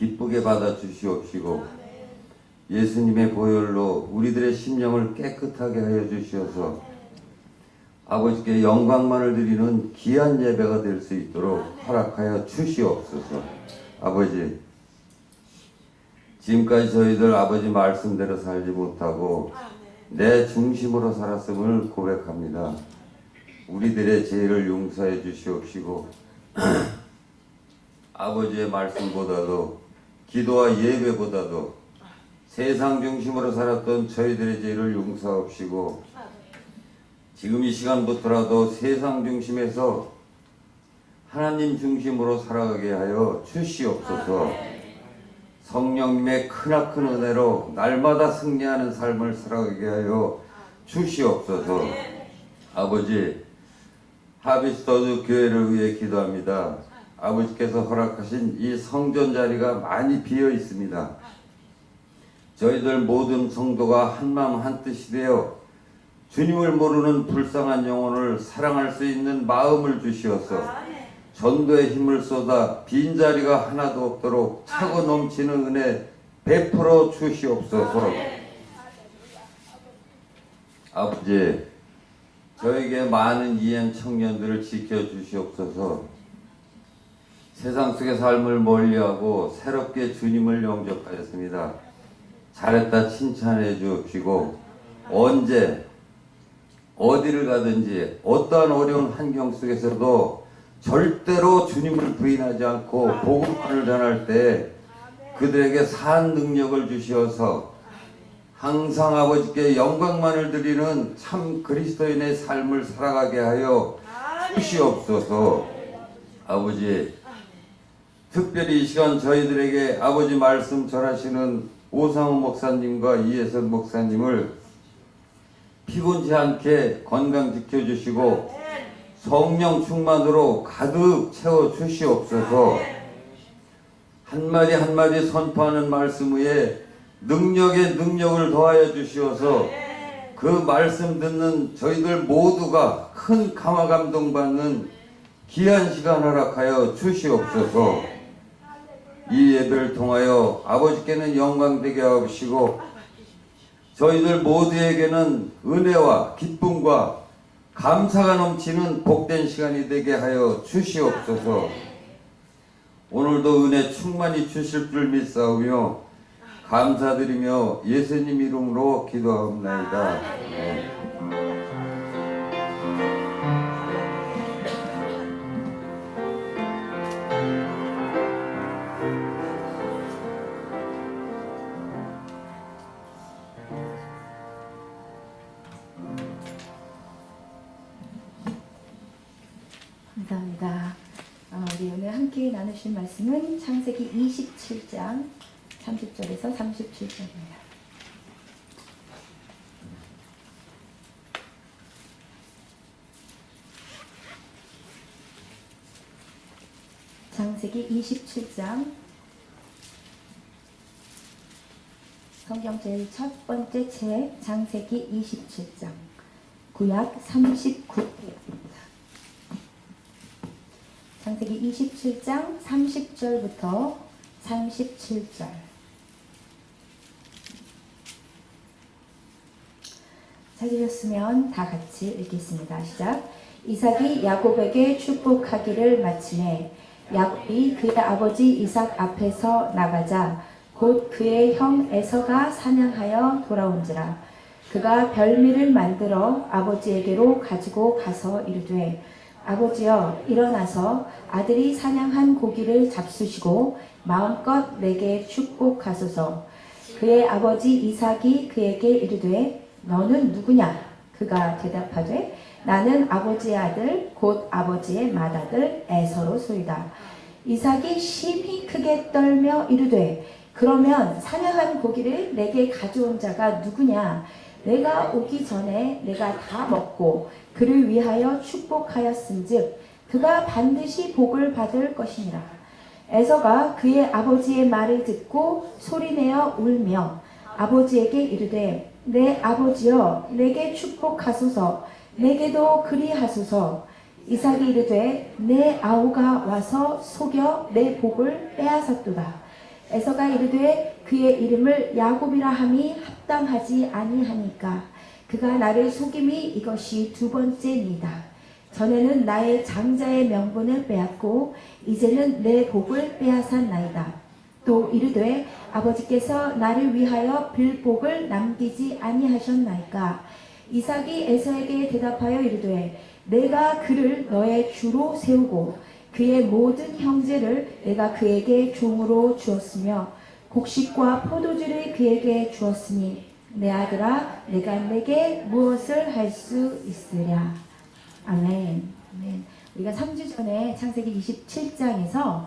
기쁘게 받아 주시옵시고 예수님의 보혈로 우리들의 심령을 깨끗하게 하여 주시어서 아버지께 영광만을 드리는 귀한 예배가 될 수 있도록 허락하여 주시옵소서. 아버지, 지금까지 저희들 아버지 말씀대로 살지 못하고 내 중심으로 살았음을 고백합니다. 우리들의 죄를 용서해 주시옵시고 아버지의 말씀보다도 기도와 예배보다도 세상 중심으로 살았던 저희들의 죄를 용서하옵시고 지금 이 시간부터라도 세상 중심에서 하나님 중심으로 살아가게 하여 주시옵소서. 성령님의 크나큰 은혜로 날마다 승리하는 삶을 살아가게 하여 주시옵소서. 아버지, 하비스터드 교회를 위해 기도합니다. 아버지께서 허락하신 이 성전 자리가 많이 비어 있습니다. 저희들 모든 성도가 한마음 한뜻이 되어 주님을 모르는 불쌍한 영혼을 사랑할 수 있는 마음을 주시어서 전도의 힘을 쏟아 빈자리가 하나도 없도록 차고 넘치는 은혜 베풀어 주시옵소서. 아버지, 저에게 많은 이행 청년들을 지켜주시옵소서. 세상 속의 삶을 멀리하고 새롭게 주님을 영접하였습니다. 잘했다 칭찬해 주옵시고 언제 어디를 가든지 어떠한 어려운 환경 속에서도 절대로 주님을 부인하지 않고 복음을 전할 때 그들에게 산 능력을 주시어서 항상 아버지께 영광만을 드리는 참 그리스도인의 삶을 살아가게 하여 주시옵소서. 아버지, 특별히 이 시간 저희들에게 아버지 말씀 전하시는 오상우 목사님과 이혜선 목사님을 피곤치 않게 건강 지켜주시고 성령 충만으로 가득 채워 주시옵소서. 한마디 한마디 선포하는 말씀 위에 능력에 능력을 더하여 주시어서 그 말씀 듣는 저희들 모두가 큰 감화 감동받는 귀한 시간 허락하여 주시옵소서. 이 예배를 통하여 아버지께는 영광되게 하옵시고 저희들 모두에게는 은혜와 기쁨과 감사가 넘치는 복된 시간이 되게 하여 주시옵소서. 오늘도 은혜 충만히 주실 줄 믿사오며 감사드리며 예수님 이름으로 기도하옵나이다. 네. 감사합니다. 우리 오늘 함께 나누실 말씀은 창세기 27장 30절에서 37절입니다. 창세기 27장 성경 제일 첫 번째 책 창세기 27장 구약 39회입니다. 창세기 27장 30절부터 37절. 찾으셨으면 다 같이 읽겠습니다. 시작. 이삭이 야곱에게 축복하기를 마치매 야곱이 그의 아버지 이삭 앞에서 나가자 곧 그의 형 에서가 사냥하여 돌아온지라. 그가 별미를 만들어 아버지에게로 가지고 가서 이르되 아버지여 일어나서 아들이 사냥한 고기를 잡수시고 마음껏 내게 축복하소서. 그의 아버지 이삭이 그에게 이르되 너는 누구냐? 그가 대답하되 나는 아버지의 아들 곧 아버지의 맏아들 에서로소이다. 이삭이 심히 크게 떨며 이르되 그러면 사냥한 고기를 내게 가져온 자가 누구냐? 내가 오기 전에 내가 다 먹고 그를 위하여 축복하였은즉 그가 반드시 복을 받을 것이니라. 에서가 그의 아버지의 말을 듣고 소리내어 울며 아버지에게 이르되 내 아버지여 내게 축복하소서. 내게도 그리하소서. 이삭이 이르되 내 아우가 와서 속여 내 복을 빼앗았도다. 에서가 이르되 그의 이름을 야곱이라 함이 합당하지 아니하니까 그가 나를 속임이 이것이 두 번째니이다. 전에는 나의 장자의 명분을 빼앗고 이제는 내 복을 빼앗았나이다. 또 이르되 아버지께서 나를 위하여 빌복을 남기지 아니하셨나이까. 이삭이 에서에게 대답하여 이르되 내가 그를 너의 주로 세우고 그의 모든 형제를 내가 그에게 종으로 주었으며 곡식과 포도주를 그에게 주었으니 내 아들아 내가 내게 무엇을 할 수 있으랴. 아멘. 아멘. 우리가 3주 전에 창세기 27장에서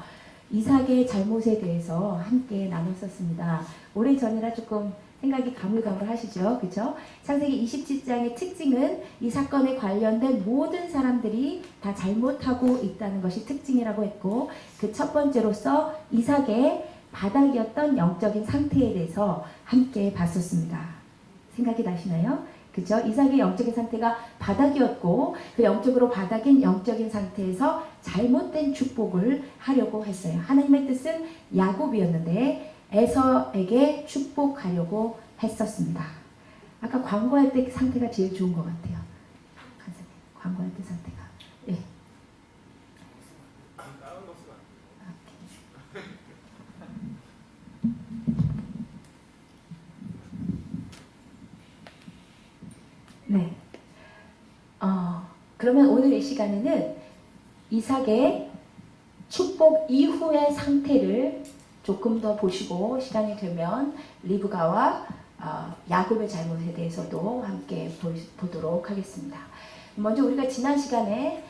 이삭의 잘못에 대해서 함께 나눴었습니다. 오래전이라 조금 생각이 가물가물하시죠? 그렇죠? 창세기 27장의 특징은 이 사건에 관련된 모든 사람들이 다 잘못하고 있다는 것이 특징이라고 했고, 그 첫 번째로서 이삭의 바닥이었던 영적인 상태에 대해서 함께 봤었습니다. 생각이 나시나요? 그죠? 이삭의 영적인 상태가 바닥이었고 그 영적으로 바닥인 영적인 상태에서 잘못된 축복을 하려고 했어요. 하나님의 뜻은 야곱이었는데 에서에게 축복하려고 했었습니다. 아까 광고할 때 상태가 제일 좋은 것 같아요. 광고할 때 상태가. 예. 네. 그러면 오늘 이 시간에는 이삭의 축복 이후의 상태를 조금 더 보시고 시간이 되면 리브가와 야곱의 잘못에 대해서도 함께 보도록 하겠습니다. 먼저 우리가 지난 시간에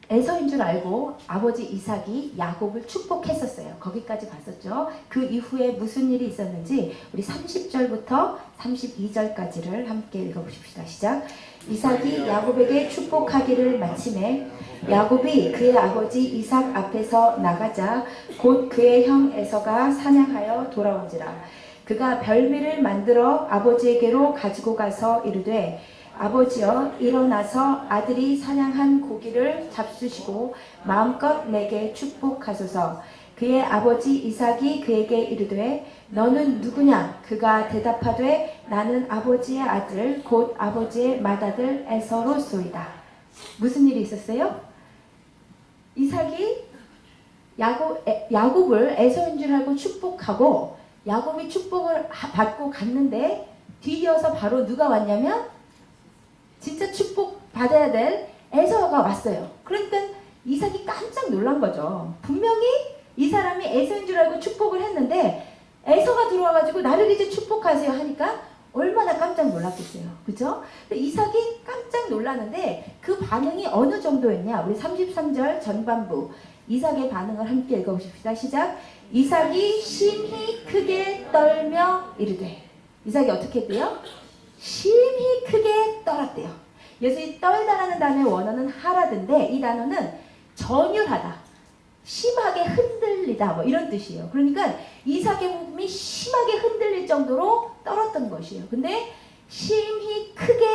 에서인 줄 알고 아버지 이삭이 야곱을 축복했었어요. 거기까지 봤었죠. 그 이후에 무슨 일이 있었는지 우리 30절부터 32절까지를 함께 읽어보십시다. 시작. 이삭이 야곱에게 축복하기를 마침에 야곱이 그의 아버지 이삭 앞에서 나가자 곧 그의 형 에서가 사냥하여 돌아온지라. 그가 별미를 만들어 아버지에게로 가지고 가서 이르되 아버지여 일어나서 아들이 사냥한 고기를 잡수시고 마음껏 내게 축복하소서. 그의 아버지 이삭이 그에게 이르되 너는 누구냐? 그가 대답하되 나는 아버지의 아들 곧 아버지의 맏아들 에서로소이다. 무슨 일이 있었어요? 이삭이 야곱을 에서인 줄 알고 축복하고 야곱이 축복을 받고 갔는데 뒤이어서 바로 누가 왔냐면 진짜 축복 받아야 될 에서가 왔어요. 그러니까 이삭이 깜짝 놀란 거죠. 분명히 이 사람이 에서인 줄 알고 축복을 했는데 에서가 들어와가지고 나를 이제 축복하세요 하니까 얼마나 깜짝 놀랐겠어요. 그죠? 이삭이 깜짝 놀랐는데 그 반응이 어느 정도였냐? 우리 33절 전반부 이삭의 반응을 함께 읽어보십시다. 시작. 이삭이 심히 크게 떨며 이르되. 이삭이 어떻게 했대요? 심히 크게 떨었대요. 그래서 이 떨다라는 단어의 원어는 하라든데 이 단어는 전율하다, 심하게 흔들리다 뭐 이런 뜻이에요. 그러니까 이삭의 몸이 심하게 흔들릴 정도로 떨었던 것이에요. 근데 심히 크게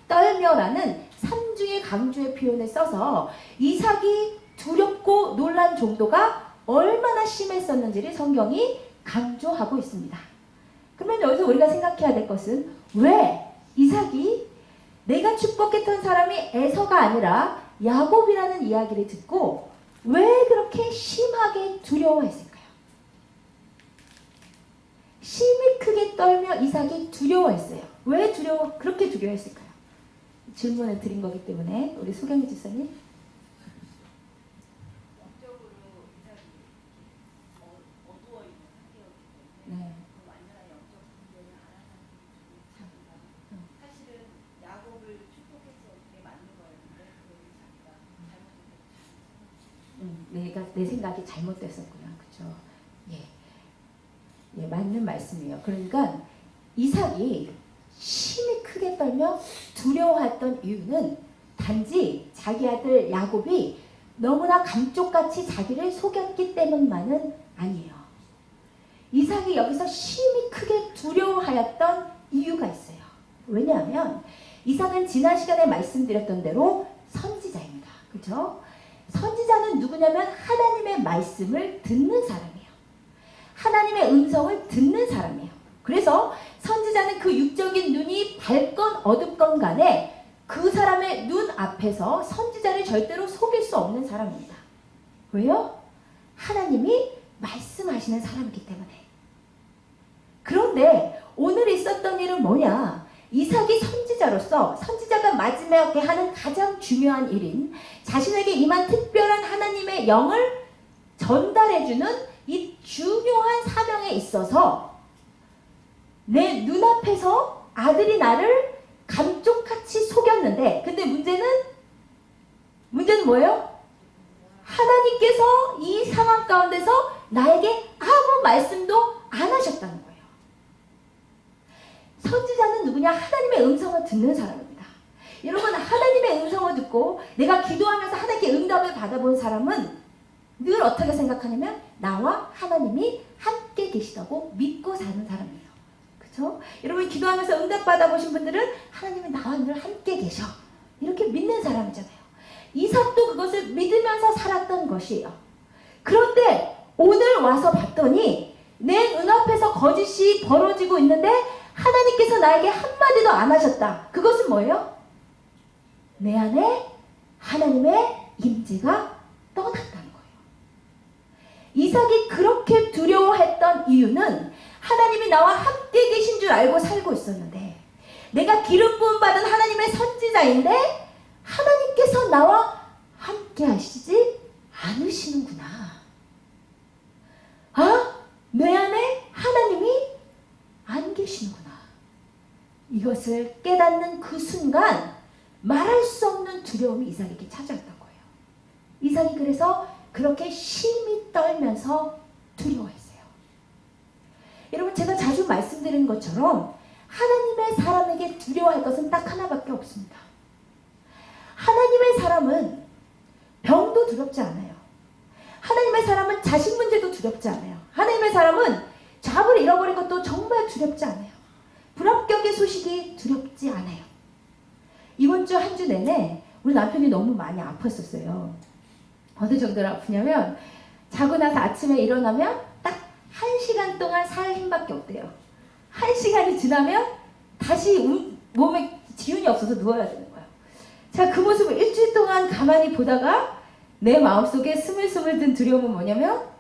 떨며라는 삼중의 강조의 표현을 써서 이삭이 두렵고 놀란 정도가 얼마나 심했었는지를 성경이 강조하고 있습니다. 그러면 여기서 우리가 생각해야 될 것은 왜 이삭이 내가 축복했던 사람이 에서가 아니라 야곱이라는 이야기를 듣고 왜 그렇게 심하게 두려워했을까요? 심히 크게 떨며 이삭이 두려워했어요. 왜 그렇게 두려워했을까요? 질문을 드린 거기 때문에 우리 소경희 지사님. 네. 내 생각이 잘못됐었구나. 그죠? 예, 맞는 말씀이에요. 그러니까 이삭이 심히 크게 떨며 두려워했던 이유는 단지 자기 아들 야곱이 너무나 감쪽같이 자기를 속였기 때문만은 아니에요. 이삭이 여기서 심히 크게 두려워하였던 이유가 있어요. 왜냐하면 이삭은 지난 시간에 말씀드렸던 대로 선지자입니다. 그렇죠? 선지자는 누구냐면 하나님의 말씀을 듣는 사람이에요. 하나님의 음성을 듣는 사람이에요. 그래서 선지자는 그 육적인 눈이 밝건 어둡건 간에 그 사람의 눈 앞에서 선지자를 절대로 속일 수 없는 사람입니다. 왜요? 하나님이 말씀하시는 사람이기 때문에. 그런데 오늘 있었던 일은 뭐냐? 이삭이 선지자로서 선지자가 마지막에 하는 가장 중요한 일인 자신에게 임한 특별한 하나님의 영을 전달해주는 이 중요한 사명에 있어서 내 눈앞에서 아들이 나를 감쪽같이 속였는데, 근데 문제는 뭐예요? 하나님께서 이 상황 가운데서 나에게 아무 말씀도 안 하셨다는 거예요. 선지자는 누구냐? 하나님의 음성을 듣는 사람입니다. 여러분, 하나님의 음성을 듣고 내가 기도하면서 하나님께 응답을 받아본 사람은 늘 어떻게 생각하냐면 나와 하나님이 함께 계시다고 믿고 사는 사람이에요. 그렇죠? 여러분, 기도하면서 응답 받아보신 분들은 하나님이 나와 늘 함께 계셔, 이렇게 믿는 사람이잖아요. 이삭도 그것을 믿으면서 살았던 것이에요. 그런데 오늘 와서 봤더니 내 눈앞에서 거짓이 벌어지고 있는데 하나님께서 나에게 한마디도 안 하셨다. 그것은 뭐예요? 내 안에 하나님의 임재가 떠났다는 거예요. 이삭이 그렇게 두려워했던 이유는 하나님이 나와 함께 계신 줄 알고 살고 있었는데, 내가 기름 부음 받은 하나님의 선지자인데 하나님께서 나와 함께 하시지 않으시는구나. 아, 내 안에 하나님이 안 계시는구나. 이것을 깨닫는 그 순간 말할 수 없는 두려움이 이삭에게 찾아왔던 거예요. 이삭이 그래서 그렇게 심히 떨면서 두려워했어요. 여러분, 제가 자주 말씀드린 것처럼 하나님의 사람에게 두려워할 것은 딱 하나밖에 없습니다. 하나님의 사람은 병도 두렵지 않아요. 하나님의 사람은 자식 문제도 두렵지 않아요. 하나님의 사람은 잡을 잃어버린 것도 정말 두렵지 않아요. 불합격의 소식이 두렵지 않아요. 이번 주 한 주 내내 우리 남편이 너무 많이 아팠었어요. 어느 정도로 아프냐면 자고 나서 아침에 일어나면 딱 1시간 동안 살 힘밖에 없대요. 1시간이 지나면 다시 몸에 기운이 없어서 누워야 되는 거예요. 자, 그 모습을 일주일 동안 가만히 보다가 내 마음속에 스물스물 든 두려움은 뭐냐면,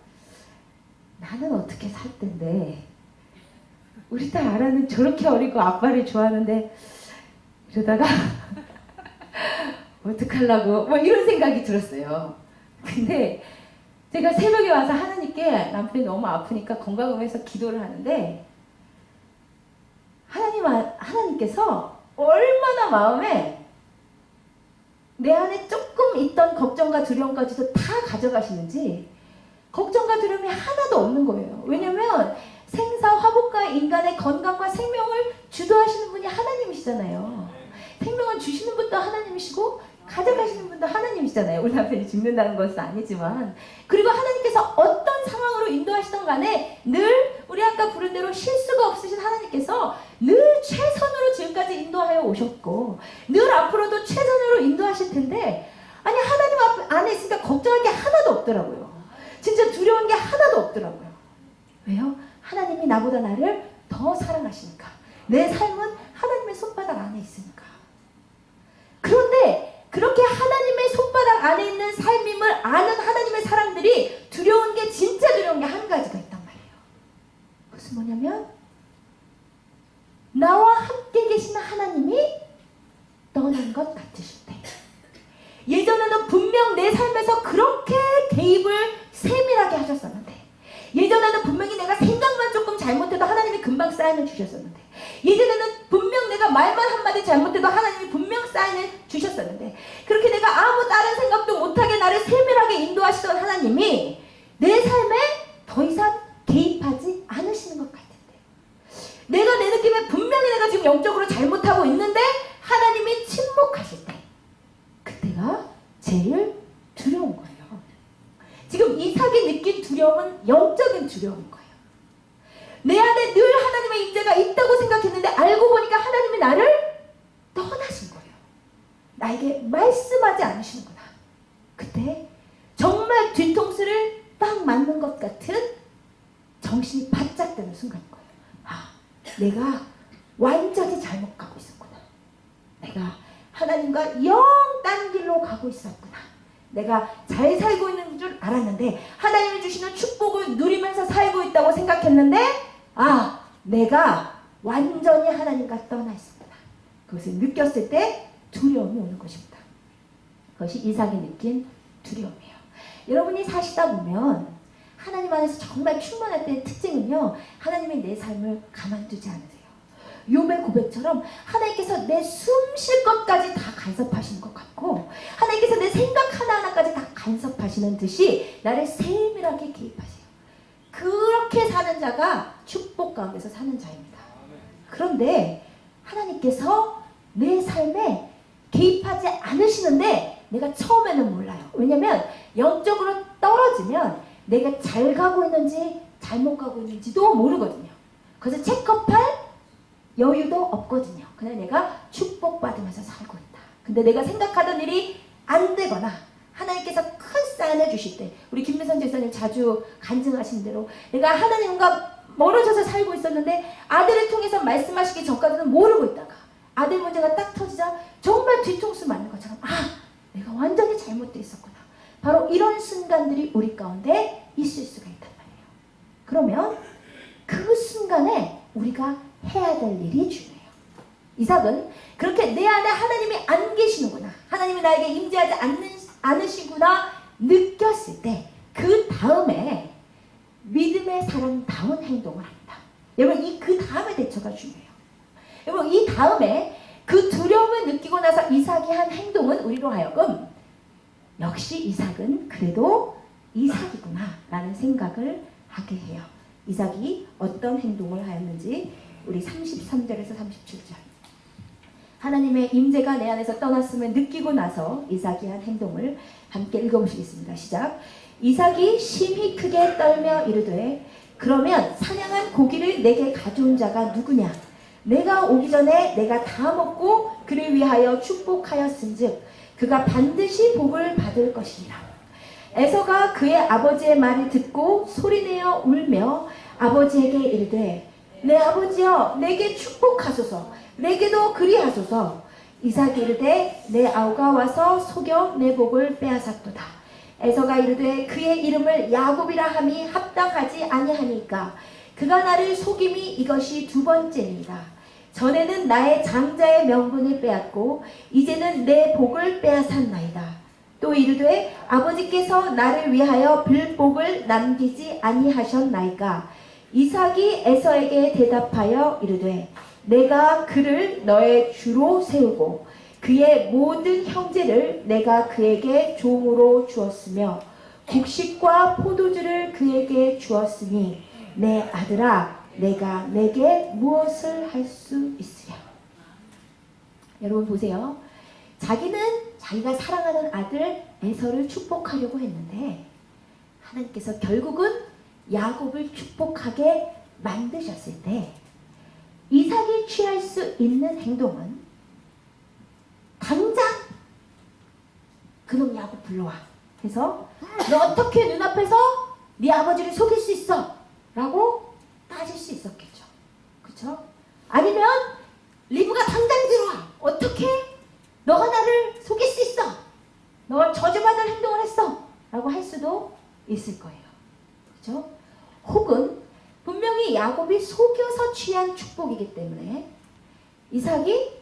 나는 어떻게 살 텐데 우리 딸 아라는 저렇게 어리고 아빠를 좋아하는데 이러다가 어떡하려고 뭐 이런 생각이 들었어요. 근데 제가 새벽에 와서 하나님께 남편이 너무 아프니까 건강을 위해서 기도를 하는데 하나님께서 얼마나 마음에 내 안에 조금 있던 걱정과 두려움까지도 다 가져가시는지 걱정과 두려움이 하나도 없는 거예요. 왜냐면 생사 화복과 인간의 건강과 생명을 주도하시는 분이 하나님이시잖아요. 생명을 주시는 분도 하나님이시고 가져가시는 분도 하나님이시잖아요. 우리 남편이 죽는다는 것은 아니지만. 그리고 하나님께서 어떤 상황으로 인도하시던 간에 늘 우리 아까 부른 대로 실수가 없으신 하나님께서 늘 최선으로 지금까지 인도하여 오셨고 늘 앞으로도 최선으로 인도하실 텐데, 아니 하나님 안에 있으니까 걱정할 게 하나도 없더라고요. 진짜 두려운 게 하나도 없더라고요. 왜요? 하나님이 나보다 나를 더 사랑하시니까. 내 삶은 하나님의 손바닥 안에 있으니까. 그런데 그렇게 하나님의 손바닥 안에 있는 삶임을 아는 하나님의 사람들이 두려운 게, 진짜 두려운 게 한 가지가 있단 말이에요. 그것은 뭐냐면 나와 함께 계시는 하나님이 떠난 것 같으실 때. 예전에는 분명 내 삶에서 그렇게 개입을 세밀하게 하셨었는데, 예전에는 분명히 내가 생각만 조금 잘못해도 하나님이 금방 사인을 주셨었는데, 예전에는 분명 내가 말만 한마디 잘못해도 하나님이 분명 사인을 주셨었는데, 그렇게 내가 아무 다른 생각도 못하게 나를 세밀하게 인도하시던 하나님이 내 삶에 더 이상 개입하지 않으시는 것 같은데, 내가 내 느낌에 분명히 내가 지금 영적으로 잘못하고 있는데 하나님이 침묵하실 때, 그때가 제일 두려운 거예요. 지금 이삭이 느낀 두려움은 영적인 두려움인 거예요. 내 안에 늘 하나님의 임재가 있다고 생각했는데 알고 보니까 하나님이 나를 떠나신 거예요. 나에게 말씀하지 않으시는구나. 그때 정말 뒤통수를 딱 맞는 것 같은 정신이 바짝 드는 순간인 거예요. 아, 내가 완전히 잘못 가고 있었구나. 내가 하나님과 영 딴 길로 가고 있었구나. 내가 잘 살고 있는 줄 알았는데 하나님이 주시는 축복을 누리면서 살고 있다고 생각했는데 아, 내가 완전히 하나님과 떠나 있었구나. 그것을 느꼈을 때 두려움이 오는 것입니다. 그것이 이삭이 느낀 두려움이에요. 여러분이 사시다 보면 하나님 안에서 정말 충만할 때의 특징은요, 하나님이 내 삶을 가만두지 않으세요. 욥의 고백처럼 하나님께서 내 숨 쉴 것까지 다 간섭하시는 것 같고 하나님께서 내 생각 하나하나까지 다 간섭하시는 듯이 나를 세밀하게 개입하세요. 그렇게 사는 자가 축복 가운데서 사는 자입니다. 그런데 하나님께서 내 삶에 개입하지 않으시는데 내가 처음에는 몰라요. 왜냐면 영적으로 떨어지면 내가 잘 가고 있는지 잘못 가고 있는지도 모르거든요. 그래서 체크업할 여유도 없거든요. 그냥 내가 축복받으면서 살고 있다. 근데 내가 생각하던 일이 안 되거나 하나님께서 큰 사인을 주실 때, 우리 김미선 집사님 자주 간증하신 대로 내가 하나님과 멀어져서 살고 있었는데 아들을 통해서 말씀하시기 전까지는 모르고 있다가 아들 문제가 딱 터지자 정말 뒤통수 맞는 것처럼 아, 내가 완전히 잘못되어 있었구나. 바로 이런 순간들이 우리 가운데 있을 수가 있단 말이에요. 그러면 그 순간에 우리가 해야 될 일이 중요해요. 이삭은 그렇게 내 안에 하나님이 안 계시는구나, 하나님이 나에게 임재하지 않으시구나 느꼈을 때 그 다음에 믿음의 사람다운 행동을 합니다. 여러분, 이 그 다음의 대처가 중요해요. 여러분, 이 다음에 그 두려움을 느끼고 나서 이삭이 한 행동은 우리로 하여금 역시 이삭은 그래도 이삭이구나 라는 생각을 하게 해요. 이삭이 어떤 행동을 하였는지 우리 33절에서 37절, 하나님의 임재가 내 안에서 떠났음을 느끼고 나서 이삭이 한 행동을 함께 읽어보시겠습니다. 시작. 이삭이 심히 크게 떨며 이르되 그러면 사냥한 고기를 내게 가져온 자가 누구냐? 내가 오기 전에 내가 다 먹고 그를 위하여 축복하였은즉 그가 반드시 복을 받을 것이니라. 에서가 그의 아버지의 말을 듣고 소리내어 울며 아버지에게 이르되 내 아버지여, 내게 축복하소서, 내게도 그리하소서. 이삭이 이르되 내 아우가 와서 속여 내 복을 빼앗았도다. 에서가 이르되 그의 이름을 야곱이라 함이 합당하지 아니하니까 그가 나를 속임이 이것이 두 번째니라. 전에는 나의 장자의 명분을 빼앗고 이제는 내 복을 빼앗았나이다. 또 이르되 아버지께서 나를 위하여 빌복을 남기지 아니하셨나이까. 이삭이 에서에게 대답하여 이르되 내가 그를 너의 주로 세우고 그의 모든 형제를 내가 그에게 종으로 주었으며 곡식과 포도주를 그에게 주었으니 내 아들아, 내가 내게 무엇을 할 수 있으랴. 여러분 보세요. 자기는 자기가 사랑하는 아들 에서를 축복하려고 했는데 하나님께서 결국은 야곱을 축복하게 만드셨을 때 이삭이 취할 수 있는 행동은 당장 그놈 야곱 불러와 해서 너 어떻게 눈앞에서 네 아버지를 속일 수 있어? 라고 따질 수 있었겠죠. 그렇죠? 아니면 리브가 당장 들어와. 어떻게 너가 나를 속일 수 있어? 너 저주받을 행동을 했어. 라고 할 수도 있을 거예요. 그렇죠? 혹은 분명히 야곱이 속여서 취한 축복이기 때문에 이삭이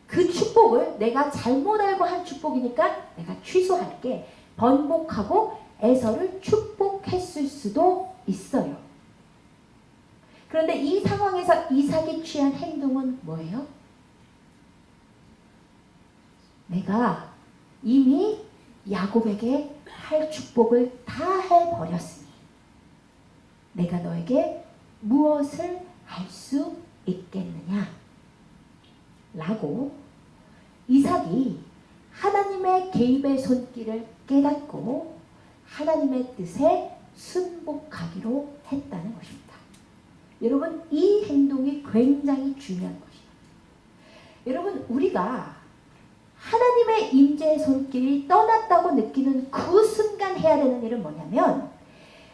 그 축복을 내가 잘못 알고 한 축복이니까 내가 취소할게, 번복하고 에서를 축복했을 수도 있어요. 그런데 이 상황에서 이삭이 취한 행동은 뭐예요? 내가 이미 야곱에게 할 축복을 다 해버렸으니 내가 너에게 무엇을 할 수 있겠느냐? 라고 이삭이 하나님의 개입의 손길을 깨닫고 하나님의 뜻에 순복하기로 했다는 것입니다. 여러분, 이 행동이 굉장히 중요한 것이에요. 여러분, 우리가 하나님의 임재의 손길이 떠났다고 느끼는 그 순간 해야 되는 일은 뭐냐면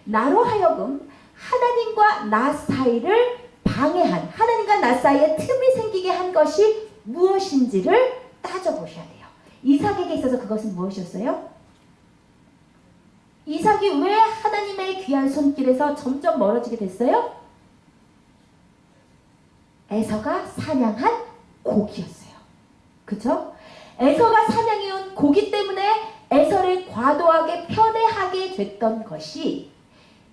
나로 하여금 하나님과 나 사이를 방해한, 하나님과 나 사이에 틈이 생기게 한 것이 무엇인지를 따져보셔야 돼요. 이삭에게 있어서 그것은 무엇이었어요? 이삭이 왜 하나님의 귀한 손길에서 점점 멀어지게 됐어요? 에서가 사냥한 고기였어요. 그쵸? 에서가 사냥해온 고기 때문에 에서를 과도하게 편애하게 됐던 것이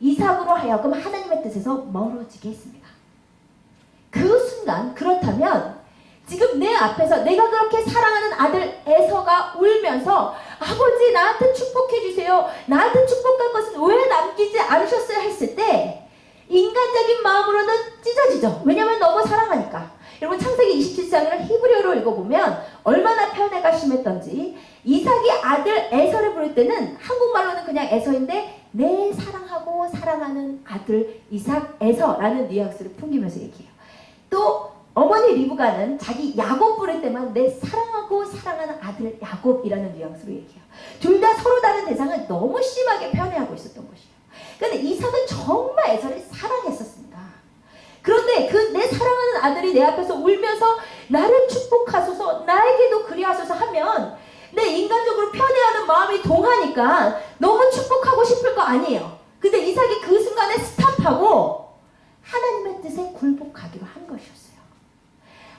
이삭으로 하여금 하나님의 뜻에서 멀어지게 했습니다. 그 순간, 그렇다면 지금 내 앞에서 내가 그렇게 사랑하는 아들 에서가 울면서 아버지 나한테 축복해 주세요. 나한테 축복할 것은 왜 남기지 않으셨어요? 했을 때 인간적인 마음으로는 찢어지죠. 왜냐하면 너무 사랑하니까. 여러분 창세기 27장을 히브리어로 읽어보면 얼마나 편애가 심했던지, 이삭이 아들 에서를 부를 때는 한국말로는 그냥 에서인데 내 사랑하고 사랑하는 아들 이삭 에서라는 뉘앙스를 풍기면서 얘기해요. 또 어머니 리브가는 자기 야곱 부를 때만 내 사랑하고 사랑하는 아들 야곱이라는 뉘앙스로 얘기해요. 둘 다 서로 다른 대상을 너무 심하게 편애하고 있었던 것이에요. 그런데 이삭은 정말 에서를 사랑했었습니다. 그런데 그 내 사랑하는 아들이 내 앞에서 울면서 나를 축복하소서, 나에게도 그리하소서 하면 내 인간적으로 편애하는 마음이 동하니까 너무 축복하고 싶을 거 아니에요. 근데 이삭이 그 순간에 스탑하고 하나님의 뜻에 굴복하기로 한 것이었어요.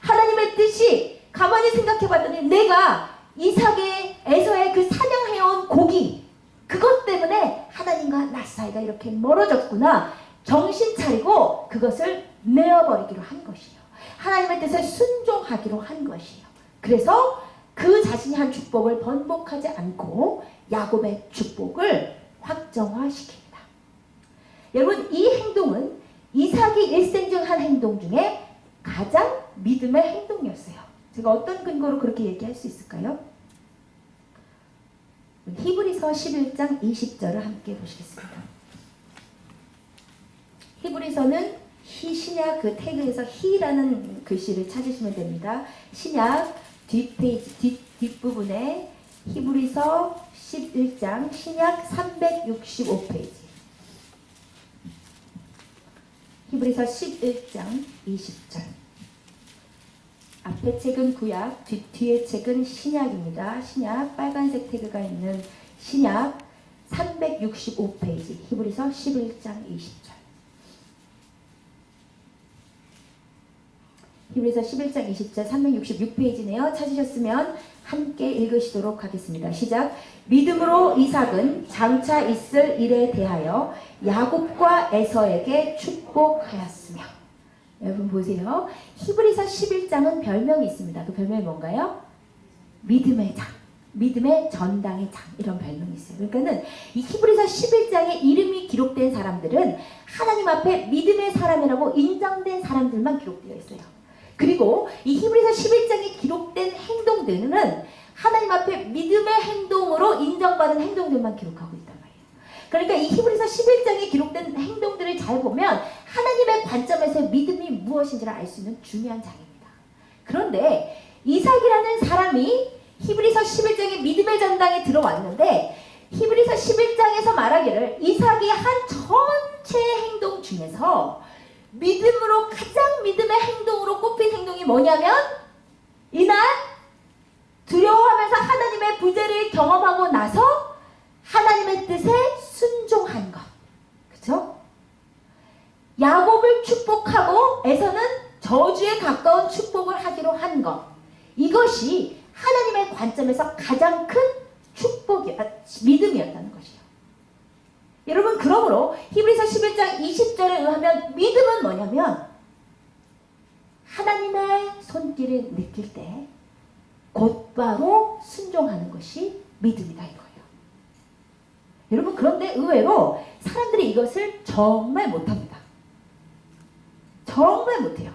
하나님의 뜻이, 가만히 생각해봤더니 내가 이삭의 에서의 그 사냥해온 고기, 그것 때문에 하나님과 나 사이가 이렇게 멀어졌구나. 정신 차리고 그것을 내어버리기로 한 것이에요. 하나님의 뜻에 순종하기로 한 것이에요. 그래서 그 자신이 한 축복을 번복하지 않고 야곱의 축복을 확정화시킵니다. 여러분, 이 행동은 이삭이 일생 중 한 행동 중에 가장 믿음의 행동이었어요. 제가 어떤 근거로 그렇게 얘기할 수 있을까요? 히브리서 11장 20절을 함께 보시겠습니다. 히브리서는 신약 그 태그에서 히라는 글씨를 찾으시면 됩니다. 신약 뒷페이지, 뒷부분에 히브리서 11장 신약 365페이지. 히브리서 11장 20절. 앞에 책은 구약, 뒤에 책은 신약입니다. 신약, 빨간색 태그가 있는 신약 365페이지, 히브리서 11장 20절. 히브리서 11장 20절 366페이지네요. 찾으셨으면 함께 읽으시도록 하겠습니다. 시작. 믿음으로 이삭은 장차 있을 일에 대하여 야곱과 에서에게 축복하였으며. 여러분 보세요. 히브리서 11장은 별명이 있습니다. 그 별명이 뭔가요? 믿음의 장, 믿음의 전당의 장, 이런 별명이 있어요. 그러니까는 이 히브리서 11장에 이름이 기록된 사람들은 하나님 앞에 믿음의 사람이라고 인정된 사람들만 기록되어 있어요. 그리고 이 히브리서 11장에 기록된 행동들은 하나님 앞에 믿음의 행동으로 인정받은 행동들만 기록하고 있단 말이에요. 그러니까 이 히브리서 11장에 기록된 행동들을 잘 보면 하나님의 관점에서 믿음이 무엇인지를 알 수 있는 중요한 장입니다. 그런데 이삭이라는 사람이 히브리서 11장의 믿음의 전당에 들어왔는데, 히브리서 11장에서 말하기를 이삭이 한 전체 행동 중에서 믿음으로 가장 믿음의 행동으로 꼽힌 행동이 뭐냐면, 이날 두려워하면서 하나님의 부재를 경험하고 나서 하나님의 뜻에 순종한 것. 그쵸? 야곱을 축복하고 에서는 저주에 가까운 축복을 하기로 한 것. 이것이 하나님의 관점에서 가장 큰 믿음이었다는 것이에요. 여러분, 그러므로 히브리서 11장 20절에 의하면 믿음은 뭐냐면 하나님의 손길을 느낄 때 곧바로 순종하는 것이 믿음이다 이거예요. 여러분, 그런데 의외로 사람들이 이것을 정말 못합니다. 정말 못해요.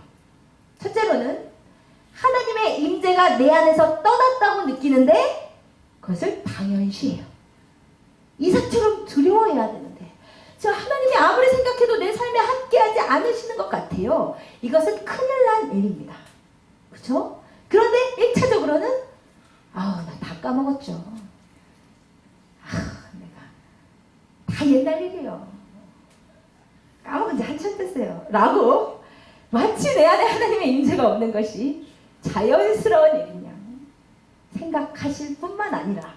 첫째로는 하나님의 임재가 내 안에서 떠났다고 느끼는데 그것을 당연시해요. 이삭처럼 두려워해야 되는데, 저 하나님이 아무리 생각해도 내 삶에 함께하지 않으시는 것 같아요. 이것은 큰일 난 일입니다. 그렇죠? 그런데 1차적으로는 나 다 까먹었죠. 내가 다 옛날 일이에요. 까먹은지 한참 됐어요. 라고 마치 내 안에 하나님의 임재가 없는 것이 자연스러운 일이냐 생각하실 뿐만 아니라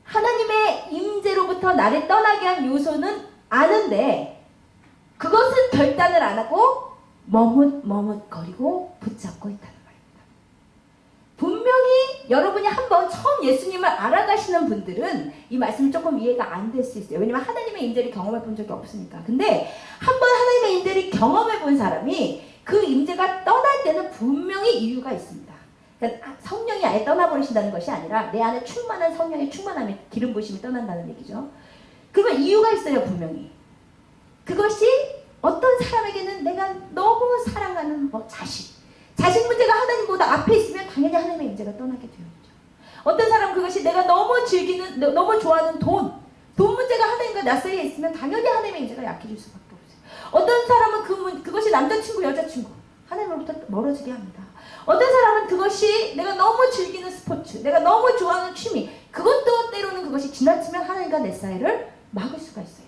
하나님의 임재로부터 나를 떠나게 한 요소는 아는데 그것은 결단을 안 하고 머뭇머뭇거리고 붙잡고 있다는 말입니다. 분명히 여러분이 한번 처음 예수님을 알아가시는 분들은 이 말씀이 조금 이해가 안 될 수 있어요. 왜냐면 하나님의 임재를 경험해 본 적이 없으니까. 근데 한번 하나님의 임재를 경험해 본 사람이 그 임재가 떠날 때는 분명히 이유가 있습니다. 그러니까 성령이 아예 떠나버리신다는 것이 아니라 내 안에 충만한 성령의 충만함이 기름 부으심이 떠난다는 얘기죠. 그러면 이유가 있어요. 분명히. 그것이 어떤 사람에게는 내가 너무 사랑하는 자식 문제가 하나님보다 앞에 있으면 당연히 하나님의 임재가 떠나게 되어 있죠. 어떤 사람은 그것이 내가 너무 즐기는, 너무 좋아하는 돈 문제가 하나님과 나 사이에 있으면 당연히 하나님의 임재가 약해질 수밖에 없어요. 어떤 사람은 그것이 남자친구, 여자친구 하나님으로부터 멀어지게 합니다. 어떤 사람은 그것이 내가 너무 즐기는 스포츠, 내가 너무 좋아하는 취미, 그것도 때로는 그것이 지나치면 하나님과 내 사이를 막을 수가 있어요.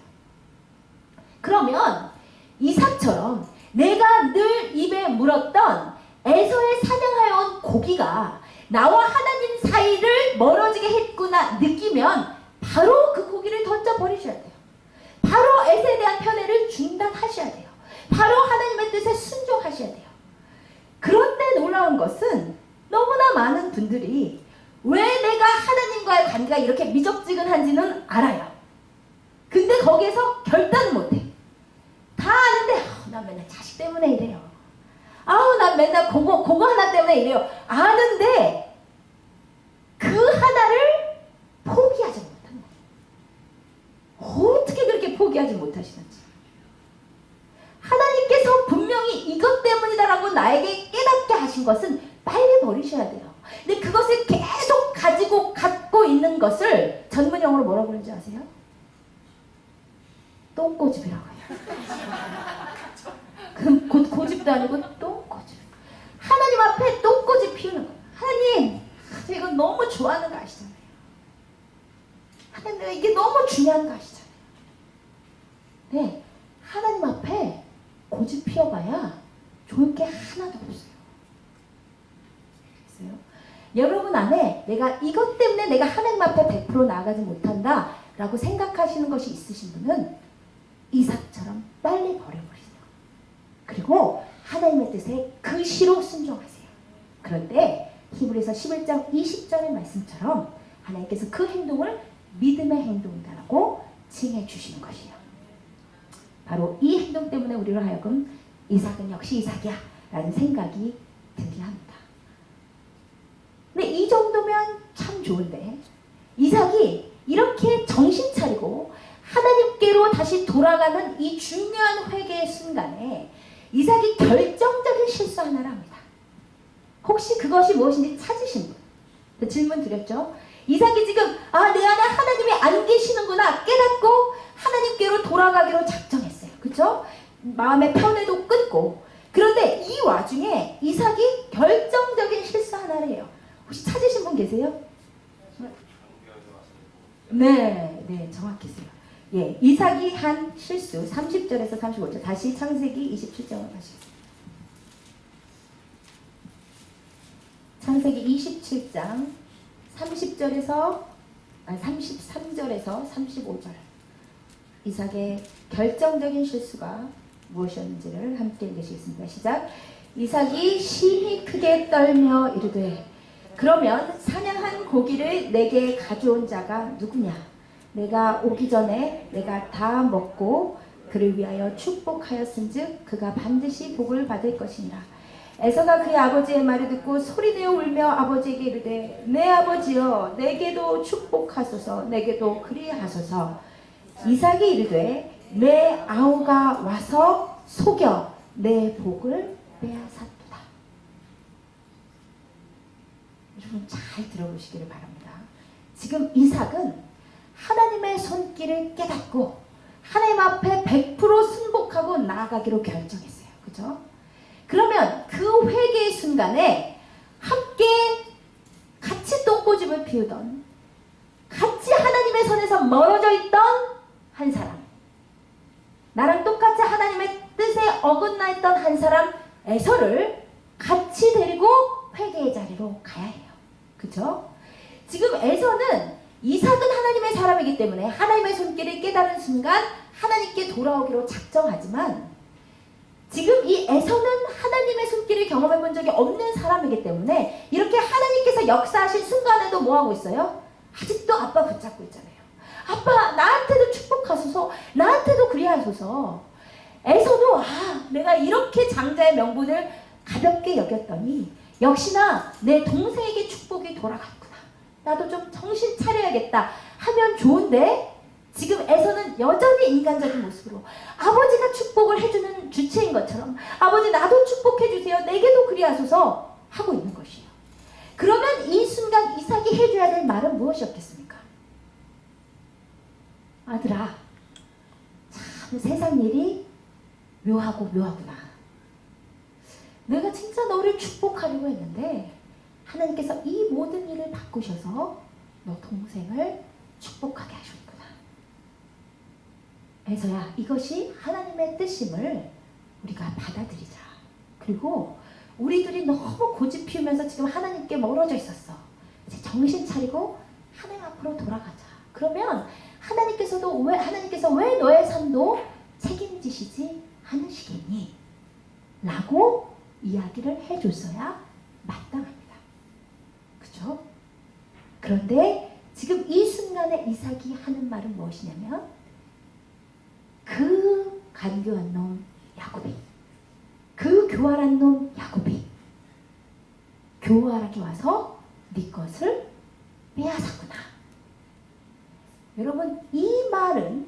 그러면 이삭처럼 내가 늘 입에 물었던 에서에 사냥하여 온 고기가 나와 하나님 사이를 멀어지게 했구나 느끼면 바로 그 고기를 던져버리셔야 돼요. 바로 에서에 대한 편애를 중단하셔야 돼요. 바로 하나님의 뜻에 순종하셔야 돼요. 그런데 놀라운 것은 너무나 많은 분들이 왜 내가 하나님과의 관계가 이렇게 미적지근한지는 알아요. 근데 거기에서 결단을 못해. 다 아는데 난 맨날 자식 때문에 이래요. 난 맨날 그거 하나 때문에 이래요. 아는데 그 하나를 포기하지 못한다. 어떻게 그렇게 포기하지 못하시는지. 하나님께서 분명히 이것 때문이다라고 나에게 깨닫게 하신 것은 빨리 버리셔야 돼요. 근데 그것을 계속 갖고 있는 것을 전문용어로 뭐라고 그러는지 아세요? 똥꼬집이라고 해요. 그럼 고집도 아니고 똥꼬집. 하나님 앞에 똥꼬집 피우는 거예요. 하나님, 저 이거 너무 좋아하는 거 아시잖아요. 하나님, 내가 이게 너무 중요한 거 아시잖아요. 네, 하나님 앞에 고집 피워봐야 좋을 게 하나도 없어요. 그래서요, 여러분 안에 내가 이것 때문에 내가 하나님 앞에 100% 나아가지 못한다 라고 생각하시는 것이 있으신 분은 이삭처럼 빨리 버려버리세요. 그리고 하나님의 뜻에 그 시로 순종하세요. 그런데 히브리서 11장 20절의 말씀처럼 하나님께서 그 행동을 믿음의 행동이다라고 칭해 주시는 것이에요. 바로 이 행동 때문에 우리로 하여금 이삭은 역시 이삭이야 라는 생각이 들게 합니다. 근데 이 정도면 참 좋은데 이삭이 이렇게 정신 차리고 하나님께로 다시 돌아가는 이 중요한 회개의 순간에 이삭이 결정적인 실수 하나를 합니다. 혹시 그것이 무엇인지 찾으신 분? 질문 드렸죠? 이삭이 지금 내 안에 하나님이 안 계시는구나 깨닫고 하나님께로 돌아가기로 작정했어요. 그렇죠? 마음의 편애도 끊고. 그런데 이 와중에 이삭이 결정적인 실수 하나를 해요. 혹시 찾으신 분 계세요? 네, 정확했어요. 예, 이삭이 한 실수 30절에서 35절 다시 창세기 27장으로 가시겠습니다. 창세기 27장 33절에서 35절 이삭의 결정적인 실수가 무엇이었는지를 함께 읽으시겠습니다. 시작. 이삭이 심히 크게 떨며 이르되 그러면 사냥한 고기를 내게 가져온 자가 누구냐? 내가 오기 전에 내가 다 먹고 그를 위하여 축복하였은즉 그가 반드시 복을 받을 것이니라. 에서가 그의 아버지의 말을 듣고 소리내어 울며 아버지에게 이르되 내 아버지여 내게도 축복하소서 내게도 그리하소서. 이삭이 이르되 내 아우가 와서 속여 내 복을 빼앗았도다. 여러분 잘 들어보시기를 바랍니다. 지금 이삭은 하나님의 손길을 깨닫고 하나님 앞에 100% 순복하고 나아가기로 결정했어요. 그죠? 그러면 그 회개의 순간에 함께 같이 똥꼬집을 피우던 같이 하나님의 선에서 멀어져 있던 한 사람 나랑 똑같이 한 사람 에서를 같이 데리고 회개의 자리로 가야 해요. 그죠? 지금 에서는 이삭은 하나님의 사람이기 때문에 하나님의 손길을 깨달은 순간 하나님께 돌아오기로 작정하지만 지금 이 에서는 하나님의 손길을 경험해 본 적이 없는 사람이기 때문에 이렇게 하나님께서 역사하신 순간에도 뭐하고 있어요? 아직도 아빠 붙잡고 있잖아요. 아빠 나한테도 축복하소서, 나한테도 그리하소서. 에서도 내가 이렇게 장자의 명분을 가볍게 여겼더니 역시나 내 동생에게 축복이 돌아갔구나. 나도 좀 정신 차려야겠다 하면 좋은데 지금 에서는 여전히 인간적인 모습으로 아버지가 축복을 해주는 주체인 것처럼 아버지 나도 축복해주세요. 내게도 그리하소서 하고 있는 것이에요. 그러면 이 순간 이삭이 해줘야 될 말은 무엇이었겠습니까? 아들아, 참 세상 일이 묘하구나. 내가 진짜 너를 축복하려고 했는데 하나님께서 이 모든 일을 바꾸셔서 너 동생을 축복하게 하셨구나. 에서야, 이것이 하나님의 뜻임을 우리가 받아들이자. 그리고 우리들이 너무 고집 피우면서 지금 하나님께 멀어져 있었어. 이제 정신 차리고 하나님 앞으로 돌아가자. 그러면 하나님께서 왜 너의 삶도 책임지시지 않으시겠니? 라고 이야기를 해줬어야 마땅합니다. 그죠? 그런데 지금 이 순간에 이삭이 하는 말은 무엇이냐면 그 간교한 놈 야곱이, 그 교활한 놈 야곱이 교활하게 와서 네 것을 빼앗았구나. 여러분, 이 말은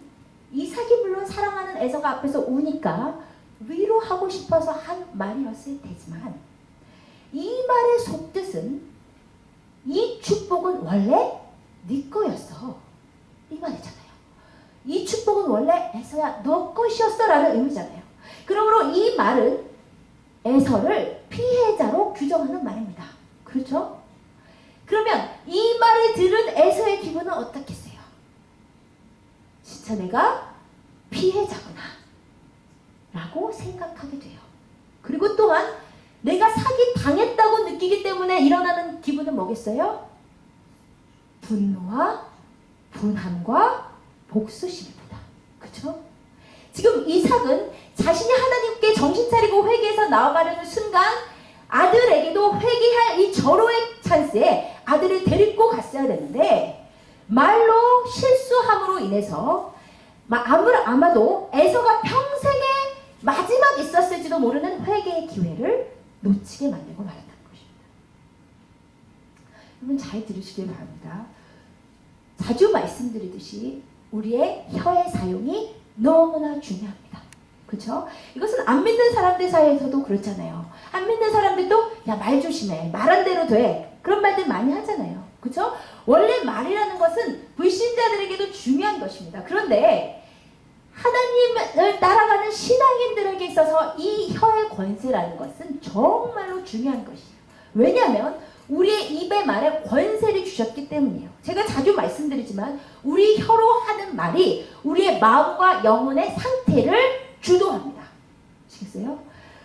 이삭이 물론 사랑하는 에서가 앞에서 우니까 위로하고 싶어서 한 말이었을 테지만 이 말의 속뜻은 이 축복은 원래 네 거였어, 이 말이잖아요. 이 축복은 원래 에서야 너 것이었어 라는 의미잖아요. 그러므로 이 말은 에서를 피해자로 규정하는 말입니다. 그렇죠? 그러면 이 말을 들은 에서의 기분은 어떻겠어요? 진짜 내가 피해자구나 라고 생각하게 돼요. 그리고 또한 내가 사기 당했다고 느끼기 때문에 일어나는 기분은 뭐겠어요? 분노와 분함과 복수심입니다. 그렇죠? 지금 이삭은 자신이 하나님께 정신 차리고 회개해서 나아가려는 순간 아들에게도 회개할 이 절호의 찬스에 아들을 데리고 갔어야 되는데 말로 실수함으로 인해서 아마도 에서가 평생에 마지막 있었을지도 모르는 회개의 기회를 놓치게 만들고 말았다는 것입니다. 여러분 잘 들으시길 바랍니다. 자주 말씀드리듯이 우리의 혀의 사용이 너무나 중요합니다. 그렇죠? 이것은 안 믿는 사람들 사이에서도 그렇잖아요. 안 믿는 사람들도 야, 말 조심해, 말한 대로 돼, 그런 말들 많이 하잖아요. 그렇죠? 원래 말이라는 것은 불신자들에게도 중요한 것입니다. 그런데 하나님을 따라가는 신앙인들에게 있어서 이 혀의 권세라는 것은 정말로 중요한 것이에요. 왜냐하면 우리의 입의 말에 권세를 주셨기 때문이에요. 제가 자주 말씀드리지만 우리 혀로 하는 말이 우리의 마음과 영혼의 상태를 주도합니다. 아시겠어요?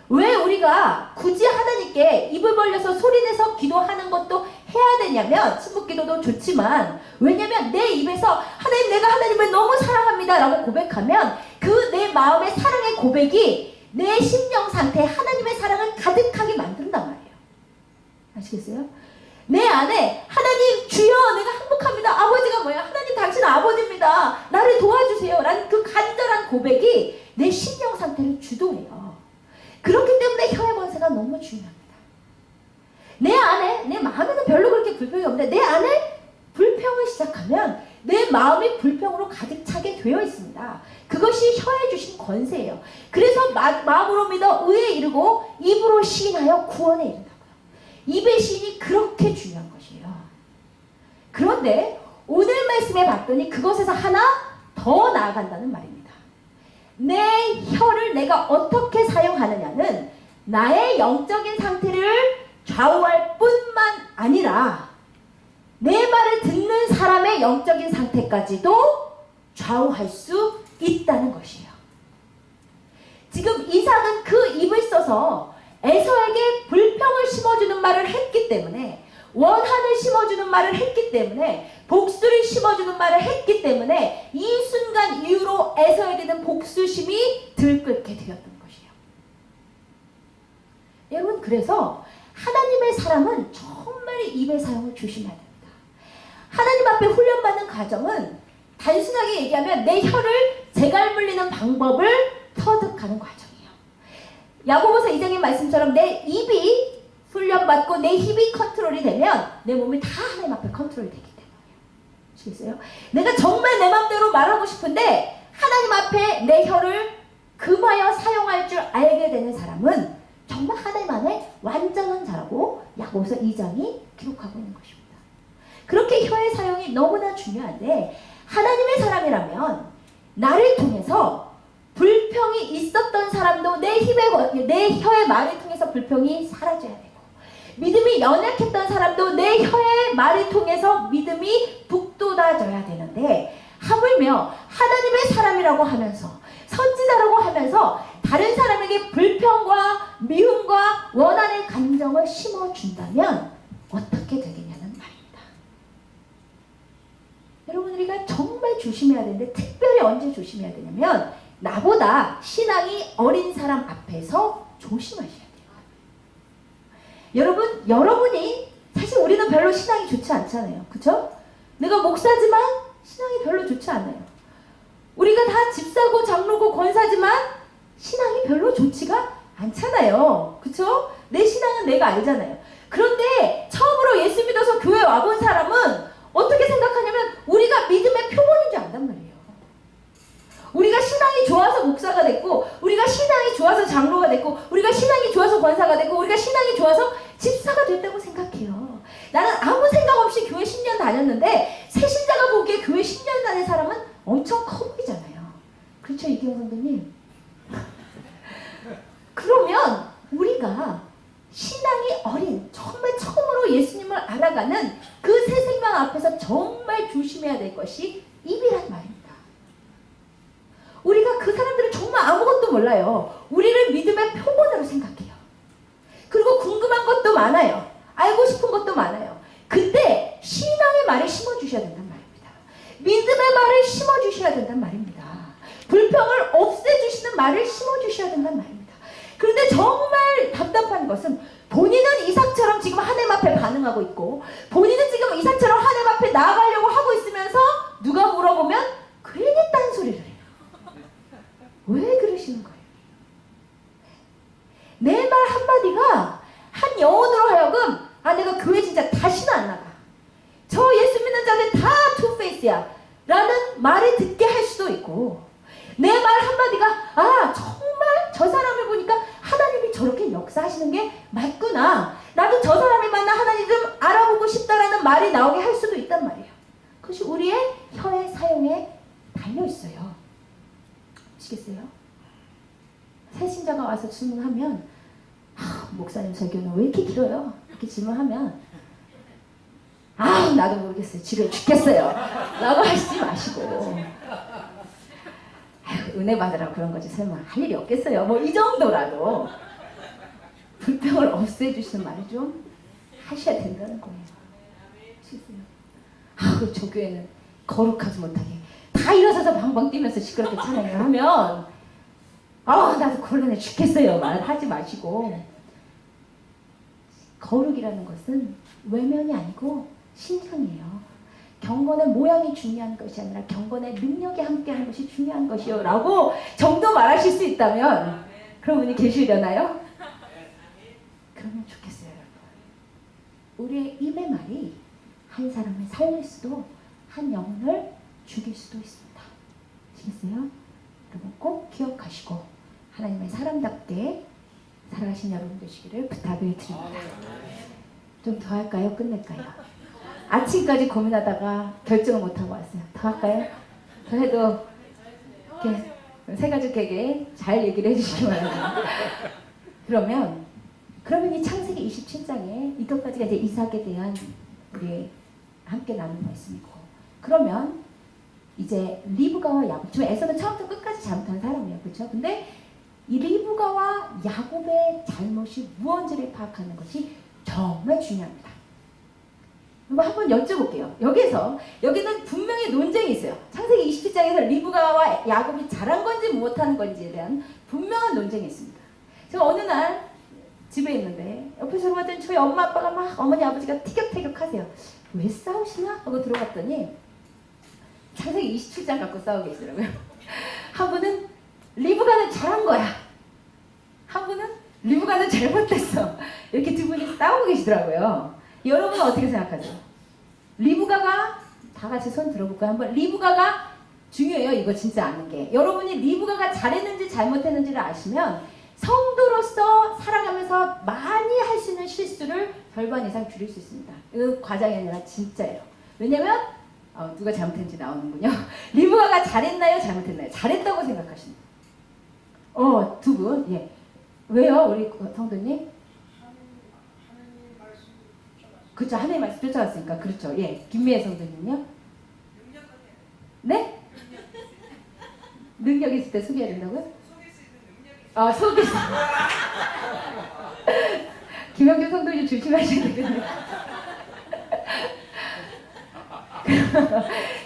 왜 우리가 굳이 하나님께 입을 벌려서 소리내서 기도하는 것도 해야 되냐면, 침묵기도도 좋지만, 왜냐면 내 입에서 하나님, 내가 하나님을 너무 사랑합니다 라고 고백하면 그 내 마음의 사랑의 고백이 내 심령 상태에 하나님의 사랑을 가득하게 만든단 말이에요. 아시겠어요? 내 안에 하나님 주여 내가 행복합니다. 아버지가 뭐야? 하나님 당신은 아버지입니다. 나를 도와주세요 라는 그 간절한 고백이 내 심령 상태를 주도해요. 그렇기 때문에 혀의 권세가 너무 중요합니다. 내 안에, 내 마음에는 별로 그렇게 불평이 없는데 내 안에 불평을 시작하면 내 마음이 불평으로 가득 차게 되어 있습니다. 그것이 혀에 주신 권세예요. 그래서 마음으로 믿어 의에 이르고 입으로 시인하여 구원에 이른다고요. 입의 시인이 그렇게 중요한 것이에요. 그런데 오늘 말씀에 봤더니 그것에서 하나 더 나아간다는 말입니다. 내 혀를 내가 어떻게 사용하느냐는 나의 영적인 상태를 좌우할 뿐만 아니라 내 말을 듣는 사람의 영적인 상태까지도 좌우할 수 있다는 것이에요. 지금 지금 이삭은 그 입을 써서 에서에게 불평을 심어주는 말을 했기 때문에, 원한을 심어주는 말을 했기 때문에, 복수를 심어주는 말을 했기 때문에 이 순간 이후로 에서에게는 복수심이 들끓게 되었던 것이에요. 여러분, 그래서 하나님의 사람은 정말 입의 사용을 조심해야 됩니다. 하나님 앞에 훈련받는 과정은 단순하게 얘기하면 내 혀를 재갈 물리는 방법을 터득하는 과정이에요. 야고보서 2장의 말씀처럼 내 입이 훈련받고 내 힘이 컨트롤이 되면 내 몸이 다 하나님 앞에 컨트롤이 되기 때문이에요. 아시겠어요? 내가 정말 내 맘대로 말하고 싶은데 하나님 앞에 내 혀를 금하여 사용할 줄 알게 되는 사람은 정말 하나님 안에 완전한 자라고 야고보서 2장이 기록하고 있는 것입니다. 그렇게 혀의 사용이 너무나 중요한데, 하나님의 사람이라면 나를 통해서 불평이 있었던 사람도 내 혀의 말을 통해서 불평이 사라져야 되고, 믿음이 연약했던 사람도 내 혀의 말을 통해서 믿음이 북돋아져야 되는데, 하물며 하나님의 사람이라고 하면서 선지자라고 하면서 다른 사람에게 불평과 미움과 원한의 감정을 심어준다면 어떻게 되겠냐는 말입니다. 여러분, 우리가 정말 조심해야 되는데, 특별히 언제 조심해야 되냐면 나보다 신앙이 어린 사람 앞에서 조심하셔야 돼요. 여러분이 사실 우리는 별로 신앙이 좋지 않잖아요. 그쵸? 내가 목사지만 신앙이 별로 좋지 않아요. 우리가 다 집사고 장로고 권사지만 신앙이 별로 좋지가 않잖아요. 그쵸? 내 신앙은 내가 알잖아요. 그런데 처음으로 예수 믿어서 교회 와본 사람은 어떻게 생각하냐면 우리가 믿음의 표본인 줄 안단 말이에요. 우리가 신앙이 좋아서 목사가 됐고, 우리가 신앙이 좋아서 장로가 됐고, 우리가 신앙이 좋아서 권사가 됐고, 우리가 신앙이 좋아서 집사가 됐다고 생각해요. 나는 아무 생각 없이 교회 10년 다녔는데 새신자가 보기에 교회 10년 다닌 사람은 엄청 커 보이잖아요. 그렇죠, 이기영 선배님? 그러면 우리가 신앙이 어린, 정말 처음으로 예수님을 알아가는 그 새 생명 앞에서 정말 조심해야 될 것이 입이란 말입니다. 우리가 그 사람들은 정말 아무것도 몰라요. 우리를 믿음의 표본으로 생각해요. 그리고 궁금한 것도 많아요. 알고 싶은 것도 많아요. 그때 신앙의 말을 심어주셔야 된단 말입니다. 믿음의 말을 심어주셔야 된단 말입니다. 불평을 없애주시는 말을 심어주셔야 된단 말입니다. 그런데 정말 답답한 것은 본인은 이삭처럼 지금 하나님 앞에 반응하고 있고, 본인은 지금 이삭처럼 하나님 앞에 나아가려고 하고 있으면서 누가 물어보면 괜히 딴소리를 해요. 왜 그러시는 거예요? 내 말 한마디가 한 영혼으로 하여금 내가 교회 진짜 다시는 안 나가, 저 예수 믿는 자들 다 투페이스야 라는 말을 듣게 할 수도 있고, 내 말 한마디가 정말 저 사람을 보니까 하나님이 저렇게 역사하시는 게 맞구나, 나도 저 사람이 만나 하나님 좀 알아보고 싶다라는 말이 나오게 할 수도 있단 말이에요. 그것이 우리의 혀의 사용에 달려있어요. 아시겠어요? 새신자가 와서 질문하면 목사님 설교는 왜 이렇게 길어요? 이렇게 질문하면 나도 모르겠어요, 지루해 죽겠어요 라고 하시지 마시고, 은혜 받으라고 그런 거지 설마 할 일이 없겠어요, 뭐 이 정도라도 불평을 없애주시는 말을 좀 하셔야 된다는 거예요. 아시겠어요? 저 교회는 거룩하지 못하게 다 일어서서 방방 뛰면서 시끄럽게 찬양을 하면 나도 곤란해 죽겠어요 말을 하지 마시고, 거룩이라는 것은 외면이 아니고 신장이에요. 경건의 모양이 중요한 것이 아니라 경건의 능력이 함께하는 것이 중요한 것이요 라고 정도 말하실 수 있다면 그런 분이 계시려나요? 그러면 좋겠어요. 여러분, 우리의 입의 말이 한 사람을 살릴 수도 한 영혼을 죽일 수도 있습니다. 아시겠어요? 여러분 꼭 기억하시고 하나님의 사람답게 살아가신 여러분 되시기를 부탁을 드립니다. 좀 더 할까요? 끝낼까요? 아침까지 고민하다가 결정을 못하고 왔어요. 더 할까요? 더 해도 이렇게 새가족에게 잘 얘기를 해주시기 바랍니다. 그러면 이 창세기 27장에 이것까지가 이제 이삭에 대한 우리 함께 나눈 말씀이고, 그러면 이제 리브가와 야곱, 지금 에서는 처음부터 끝까지 잘못한 사람이에요. 그렇죠? 근데 이 리브가와 야곱의 잘못이 무언지를 파악하는 것이 정말 중요합니다. 한번 여쭤볼게요. 여기는 분명히 논쟁이 있어요. 창세기 27장에서 리브가와 야곱이 잘한 건지 못한 건지에 대한 분명한 논쟁이 있습니다. 제가 어느 날 집에 있는데 옆에서 봤더니 저희 엄마 아빠가 막 어머니 아버지가 티격태격 하세요. 왜 싸우시나? 하고 들어갔더니 창세기 27장 갖고 싸우고 계시더라고요. 한 분은 리브가는 잘한 거야. 한 분은 리브가는 잘못됐어. 이렇게 두 분이 싸우고 계시더라고요. 여러분은 어떻게 생각하세요? 리브가가 다 같이 손 들어볼까요? 한번. 리브가가 중요해요. 이거 진짜 아는 게. 여러분이 리브가가 잘했는지 잘못했는지를 아시면 성도로서 살아가면서 많이 할 수 있는 실수를 절반 이상 줄일 수 있습니다. 이거 과장이 아니라 진짜예요. 왜냐면 누가 잘못했는지 나오는군요. 리브가가 잘했나요? 잘못했나요? 잘했다고 생각하십니다. 두 분. 예. 왜요? 우리 성도님? 그렇죠. 하나님 말씀 쫓아갔으니까. 그렇죠. 예. 김미애 성도님요? 네? 능력이 있을 때 속여야 된다고요? 속일 수 있는 김영준 성도님 조심하셔야 되겠네요.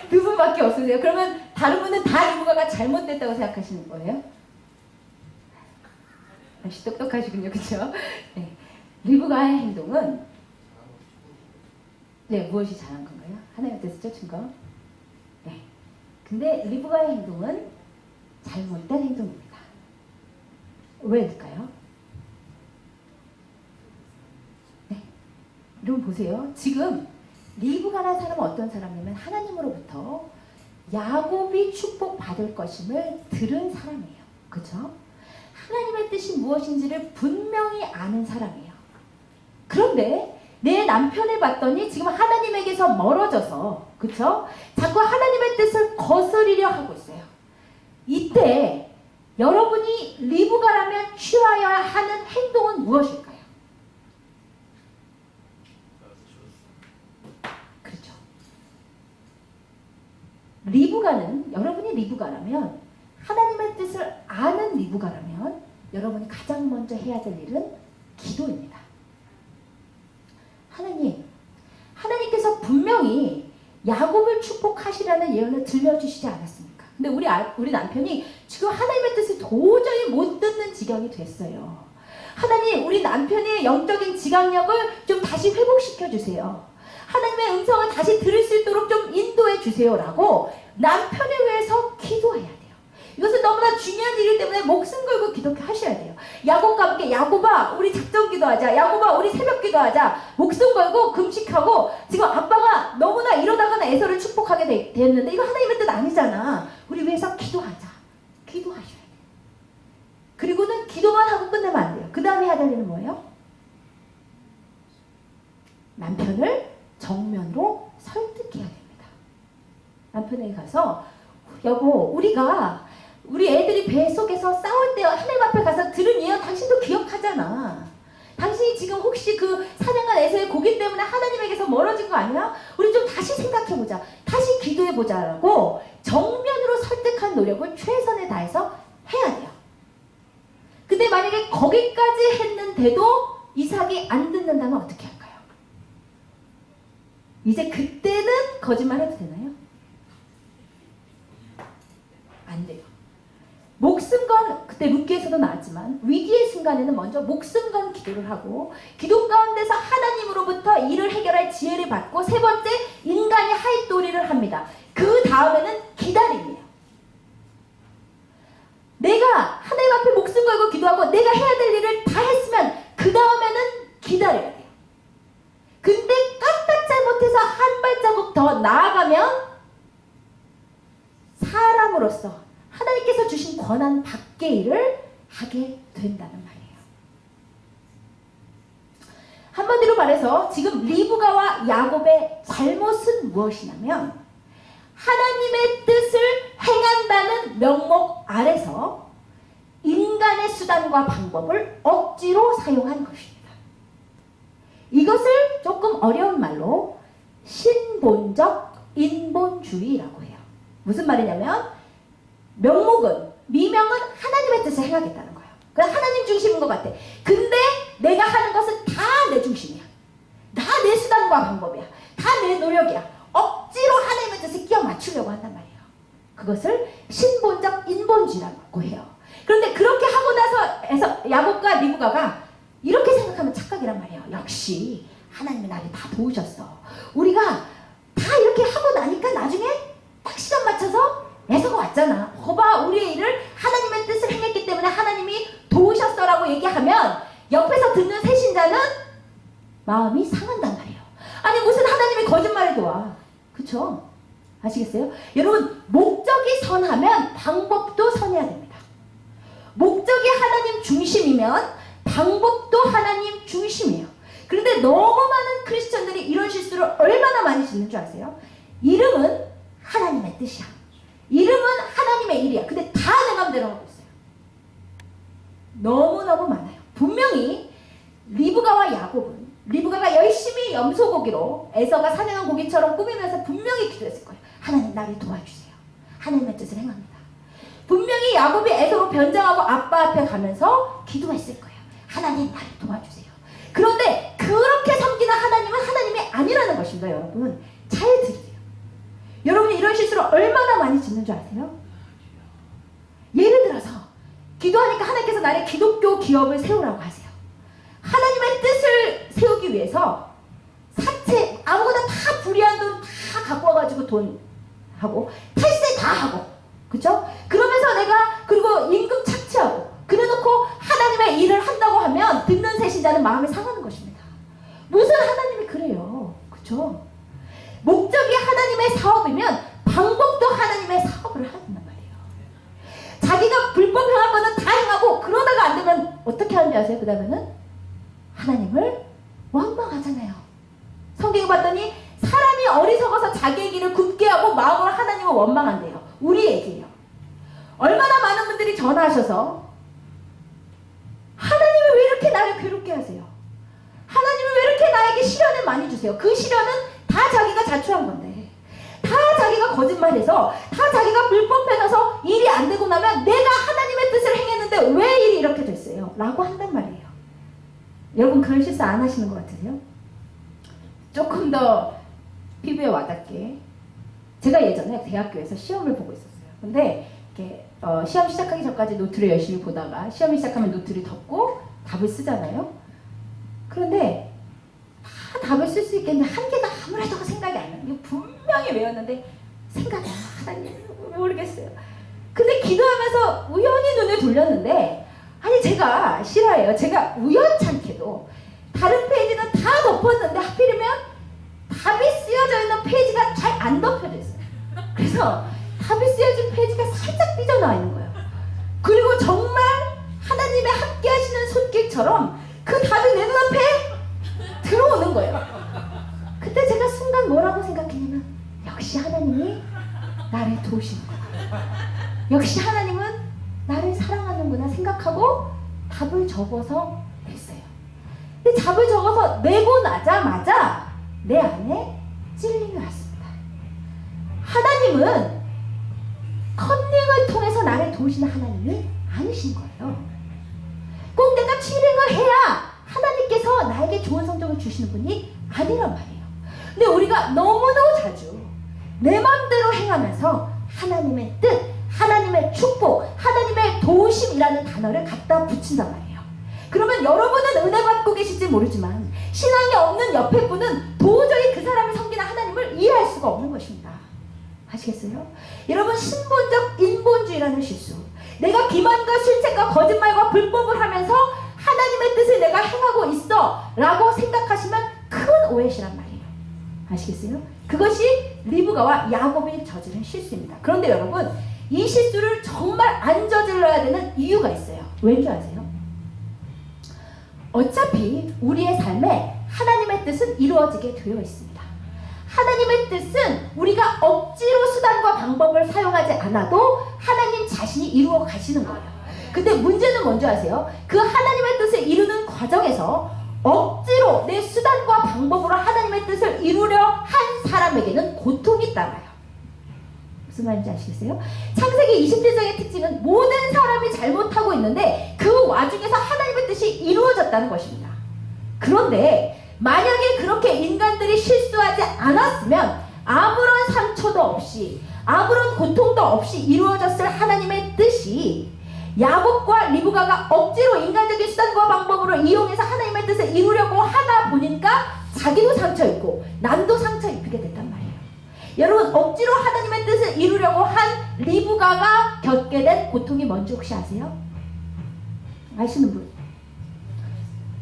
두 분밖에 없으세요. 그러면 다른 분은 다 리브가가 잘못됐다고 생각하시는 거예요? 역시 똑똑하시군요. 그렇죠? 네. 리브가의 행동은 무엇이 잘한 건가요? 하나님 뜻을 쫓은 거? 네. 근데 리브가의 행동은 잘못된 행동입니다. 왜일까요? 네. 여러분 보세요. 지금 리브가라는 사람은 어떤 사람이냐면 하나님으로부터 야곱이 축복받을 것임을 들은 사람이에요. 그렇죠? 하나님의 뜻이 무엇인지를 분명히 아는 사람이에요. 그런데 내 남편을 봤더니 지금 하나님에게서 멀어져서, 그렇죠? 자꾸 하나님의 뜻을 거스리려 하고 있어요. 이때 여러분이 리브가라면 취하여야 하는 행동은 무엇일까요? 그렇죠. 여러분이 리브가라면, 하나님의 뜻을 아는 리브가라면 여러분이 가장 먼저 해야 될 일은 기도입니다. 하나님께서 분명히 야곱을 축복하시라는 예언을 들려주시지 않았습니까? 근데 우리 남편이 지금 하나님의 뜻을 도저히 못 듣는 지경이 됐어요. 하나님, 우리 남편의 영적인 지각력을 좀 다시 회복시켜 주세요. 하나님의 음성을 다시 들을 수 있도록 좀 인도해 주세요라고 남편을 위해서 기도해야 돼요. 이것은 너무나 중요한 일이기 때문에 목숨 걸고 기도하셔야 돼요. 야곱과 함께, 야곱아 우리 작전 기도하자, 야곱아 우리 새벽 기도하자, 목숨 걸고 금식하고, 지금 아빠가 너무나 이러다가는 에서를 축복하게 됐는데 이거 하나님의 뜻 아니잖아. 우리 위해서 기도하자. 기도하셔야 돼요. 그리고는 기도만 하고 끝내면 안 돼요. 그 다음에 해야 될 일은 뭐예요? 남편을 정면으로 설득해야 됩니다. 남편에게 가서, 여보, 우리 애들이 배 속에서 싸울 때 하나님 앞에 가서 들은 예언 당신도 기억하잖아. 당신이 지금 혹시 그 사냥한 에서의 고기 때문에 하나님에게서 멀어진 거 아니야? 우리 좀 다시 생각해보자. 다시 기도해보자라고 정면으로 설득한 노력을 최선을 다해서 해야 돼요. 근데 만약에 거기까지 했는데도 이삭이 안 듣는다면 어떻게 할까요? 이제 그때는 거짓말 해도 되나요? 안 돼요. 목숨건, 그때 룻기에서도 나왔지만 위기의 순간에는 먼저 목숨건 기도를 하고, 기도 가운데서 하나님으로부터 일을 해결할 지혜를 받고, 세 번째 인간이 할 도리를 합니다. 그 다음에는 기다림이에요. 내가 하나님 앞에 목숨 걸고 기도하고 내가 해야 될 일을 다 했으면 그 다음에는 기다려야 돼요. 근데 까딱 잘못해서 한 발자국 더 나아가면 사람으로서 하나님께서 주신 권한 밖의 일을 하게 된다는 말이에요. 한마디로 말해서 지금 리브가와 야곱의 잘못은 무엇이냐면, 하나님의 뜻을 행한다는 명목 아래서 인간의 수단과 방법을 억지로 사용한 것입니다. 이것을 조금 어려운 말로 신본적 인본주의라고 해요. 무슨 말이냐면, 미명은 하나님의 뜻을 행하겠다는 거예요. 그 하나님 중심인 것 같아. 근데 내가 하는 것은 다 내 중심이야. 다 내 수단과 방법이야. 다 내 노력이야. 억지로 하나님의 뜻에 끼워 맞추려고 한단 말이에요. 그것을 신본적 인본주의라고 해요. 그런데 그렇게 하고 나서 야곱과 리브가가 이렇게 생각하면 착각이란 말이에요. 역시 하나님이 나를 다 도우셨어. 우리가 다 이렇게 하고 나니까 나중에 딱 시간 맞춰서 에서가 왔잖아. 거봐, 우리의 일을 하나님의 뜻을 행했기 때문에 하나님이 도우셨어라고 얘기하면 옆에서 듣는 새신자는 마음이 상한단 말이에요. 아니 무슨 하나님이 거짓말을 도와. 그쵸? 아시겠어요? 여러분, 목적이 선하면 방법도 선해야 됩니다. 목적이 하나님 중심이면 방법도 하나님 중심이에요. 그런데 너무 많은 크리스천들이 이런 실수를 얼마나 많이 짓는 줄 아세요? 이름은 하나님의 뜻이야. 이름은 하나님의 일이야. 근데 다 내 맘대로 하고 있어요. 너무너무 많아요. 분명히 리브가와 야곱은 리브가가 열심히 염소고기로 에서가 사냥한 고기처럼 꾸미면서 분명히 기도했을 거예요. 하나님 나를 도와주세요. 하나님의 뜻을 행합니다. 분명히 야곱이 에서로 변장하고 아빠 앞에 가면서 기도했을 거예요. 하나님 나를 도와주세요. 그런데 그렇게 섬기는 하나님은 하나님이 아니라는 것입니다. 여러분 잘 들으세요. 여러분이 이런 실수를 얼마나 많이 짓는 줄 아세요? 예를 들어서 기도하니까 하나님께서 나를 기독교 기업을 세우라고 하세요. 하나님의 뜻을 세우기 위해서 사채 아무거나 다 불이한 돈 다 갖고 와가지고 돈 하고 탈세 다 하고, 그쵸? 그러면서 내가 그리고 임금 착취하고 그래놓고 하나님의 일을 한다고 하면 듣는 새신자는 마음이 상하는 것입니다. 무슨 하나님이 그래요, 그쵸? 목적이 하나님의 사업이면 방법도 하나님의 사업을 한단 말이에요. 자기가 불법 행할 거는 다 행하고 그러다가 안 되면 어떻게 하는지 아세요? 그 다음에는 하나님을 원망하잖아요. 성경에 봤더니 사람이 어리석어서 자기의 길을 굽게 하고 마음으로 하나님을 원망한대요. 우리 얘기예요. 얼마나 많은 분들이 전화하셔서 하나님이 왜 이렇게 나를 괴롭게 하세요? 하나님이 왜 이렇게 나에게 시련을 많이 주세요? 그 시련은 다 자기가 자초한 건데, 다 자기가 거짓말해서, 다 자기가 불법해서 일이 안 되고 나면 내가 하나님의 뜻을 행했는데 왜 일이 이렇게 됐어요? 라고 한단 말이에요. 여러분 그런 실수 안 하시는 것 같으세요? 조금 더 피부에 와닿게, 제가 예전에 대학교에서 시험을 보고 있었어요. 근데 이렇게 시험 시작하기 전까지 노트를 열심히 보다가 시험이 시작하면 노트를 덮고 답을 쓰잖아요. 그런데 다 답을 쓸 수 있겠는데 한 개가 아무래도 생각이 안 나요. 이거 분명히 외웠는데 생각이 안 나. 하나님 모르겠어요. 근데 기도하면서 우연히 눈을 돌렸는데, 아니 제가 싫어해요. 제가 우연찮게도 다른 페이지는 다 덮었는데 하필이면 답이 쓰여져 있는 페이지가 잘 안 덮여져 있어요. 그래서 답이 쓰여진 페이지가 살짝 삐져나와 있는 거예요. 그리고 정말 하나님의 함께 하시는 손길처럼 그 답이 내 눈앞에 들어오는 거예요. 그때 제가 순간 뭐라고 생각했냐면, 역시 하나님이 나를 도우시는구나. 역시 하나님은 나를 사랑하는구나 생각하고 답을 적어서 냈어요. 근데 답을 적어서 내고 나자마자 내 안에 찔림이 왔습니다. 하나님은 컨닝을 통해서 나를 도우시는 하나님이 아니신 거예요. 꼭 내가 실행을 해야 하나님께서 나에게 좋은 성적을 주시는 분이 아니란 말이에요. 근데 우리가 너무너무 자주 내 마음대로 행하면서 하나님의 뜻, 하나님의 축복, 하나님의 도우심이라는 단어를 갖다 붙인단 말이에요. 그러면 여러분은 은혜 받고 계실지 모르지만 신앙이 없는 옆에 분은 도저히 그 사람이 섬기는 하나님을 이해할 수가 없는 것입니다. 아시겠어요? 여러분, 신본적 인본주의라는 실수, 내가 기만과 실책과 거짓말과 불법을 하면서 하나님의 뜻을 내가 행하고 있어 라고 생각하시면 큰 오해시란 말이에요. 아시겠어요? 그것이 리브가와 야곱이 저지른 실수입니다. 그런데 여러분, 이 실수를 정말 안 저질러야 되는 이유가 있어요. 왠지 아세요? 어차피 우리의 삶에 하나님의 뜻은 이루어지게 되어 있습니다. 하나님의 뜻은 우리가 억지로 수단과 방법을 사용하지 않아도 하나님 자신이 이루어 가시는 거예요. 근데 문제는 뭔지 아세요? 그 하나님의 뜻을 이루는 과정에서 억지로 내 수단과 방법으로 하나님의 뜻을 이루려 한 사람에게는 고통이 따라요. 무슨 말인지 아시겠어요? 창세기 27장의 특징은 모든 사람이 잘못하고 있는데 그 와중에 있었다는 것입니다. 그런데 만약에 그렇게 인간들이 실수하지 않았으면 아무런 상처도 없이 아무런 고통도 없이 이루어졌을 하나님의 뜻이 야곱과 리브가가 억지로 인간적인 수단과 방법으로 이용해서 하나님의 뜻을 이루려고 하다 보니까 자기도 상처 입고 남도 상처 입히게 됐단 말이에요. 여러분, 억지로 하나님의 뜻을 이루려고 한 리브가가 겪게 된 고통이 뭔지 혹시 아세요? 아시는 분?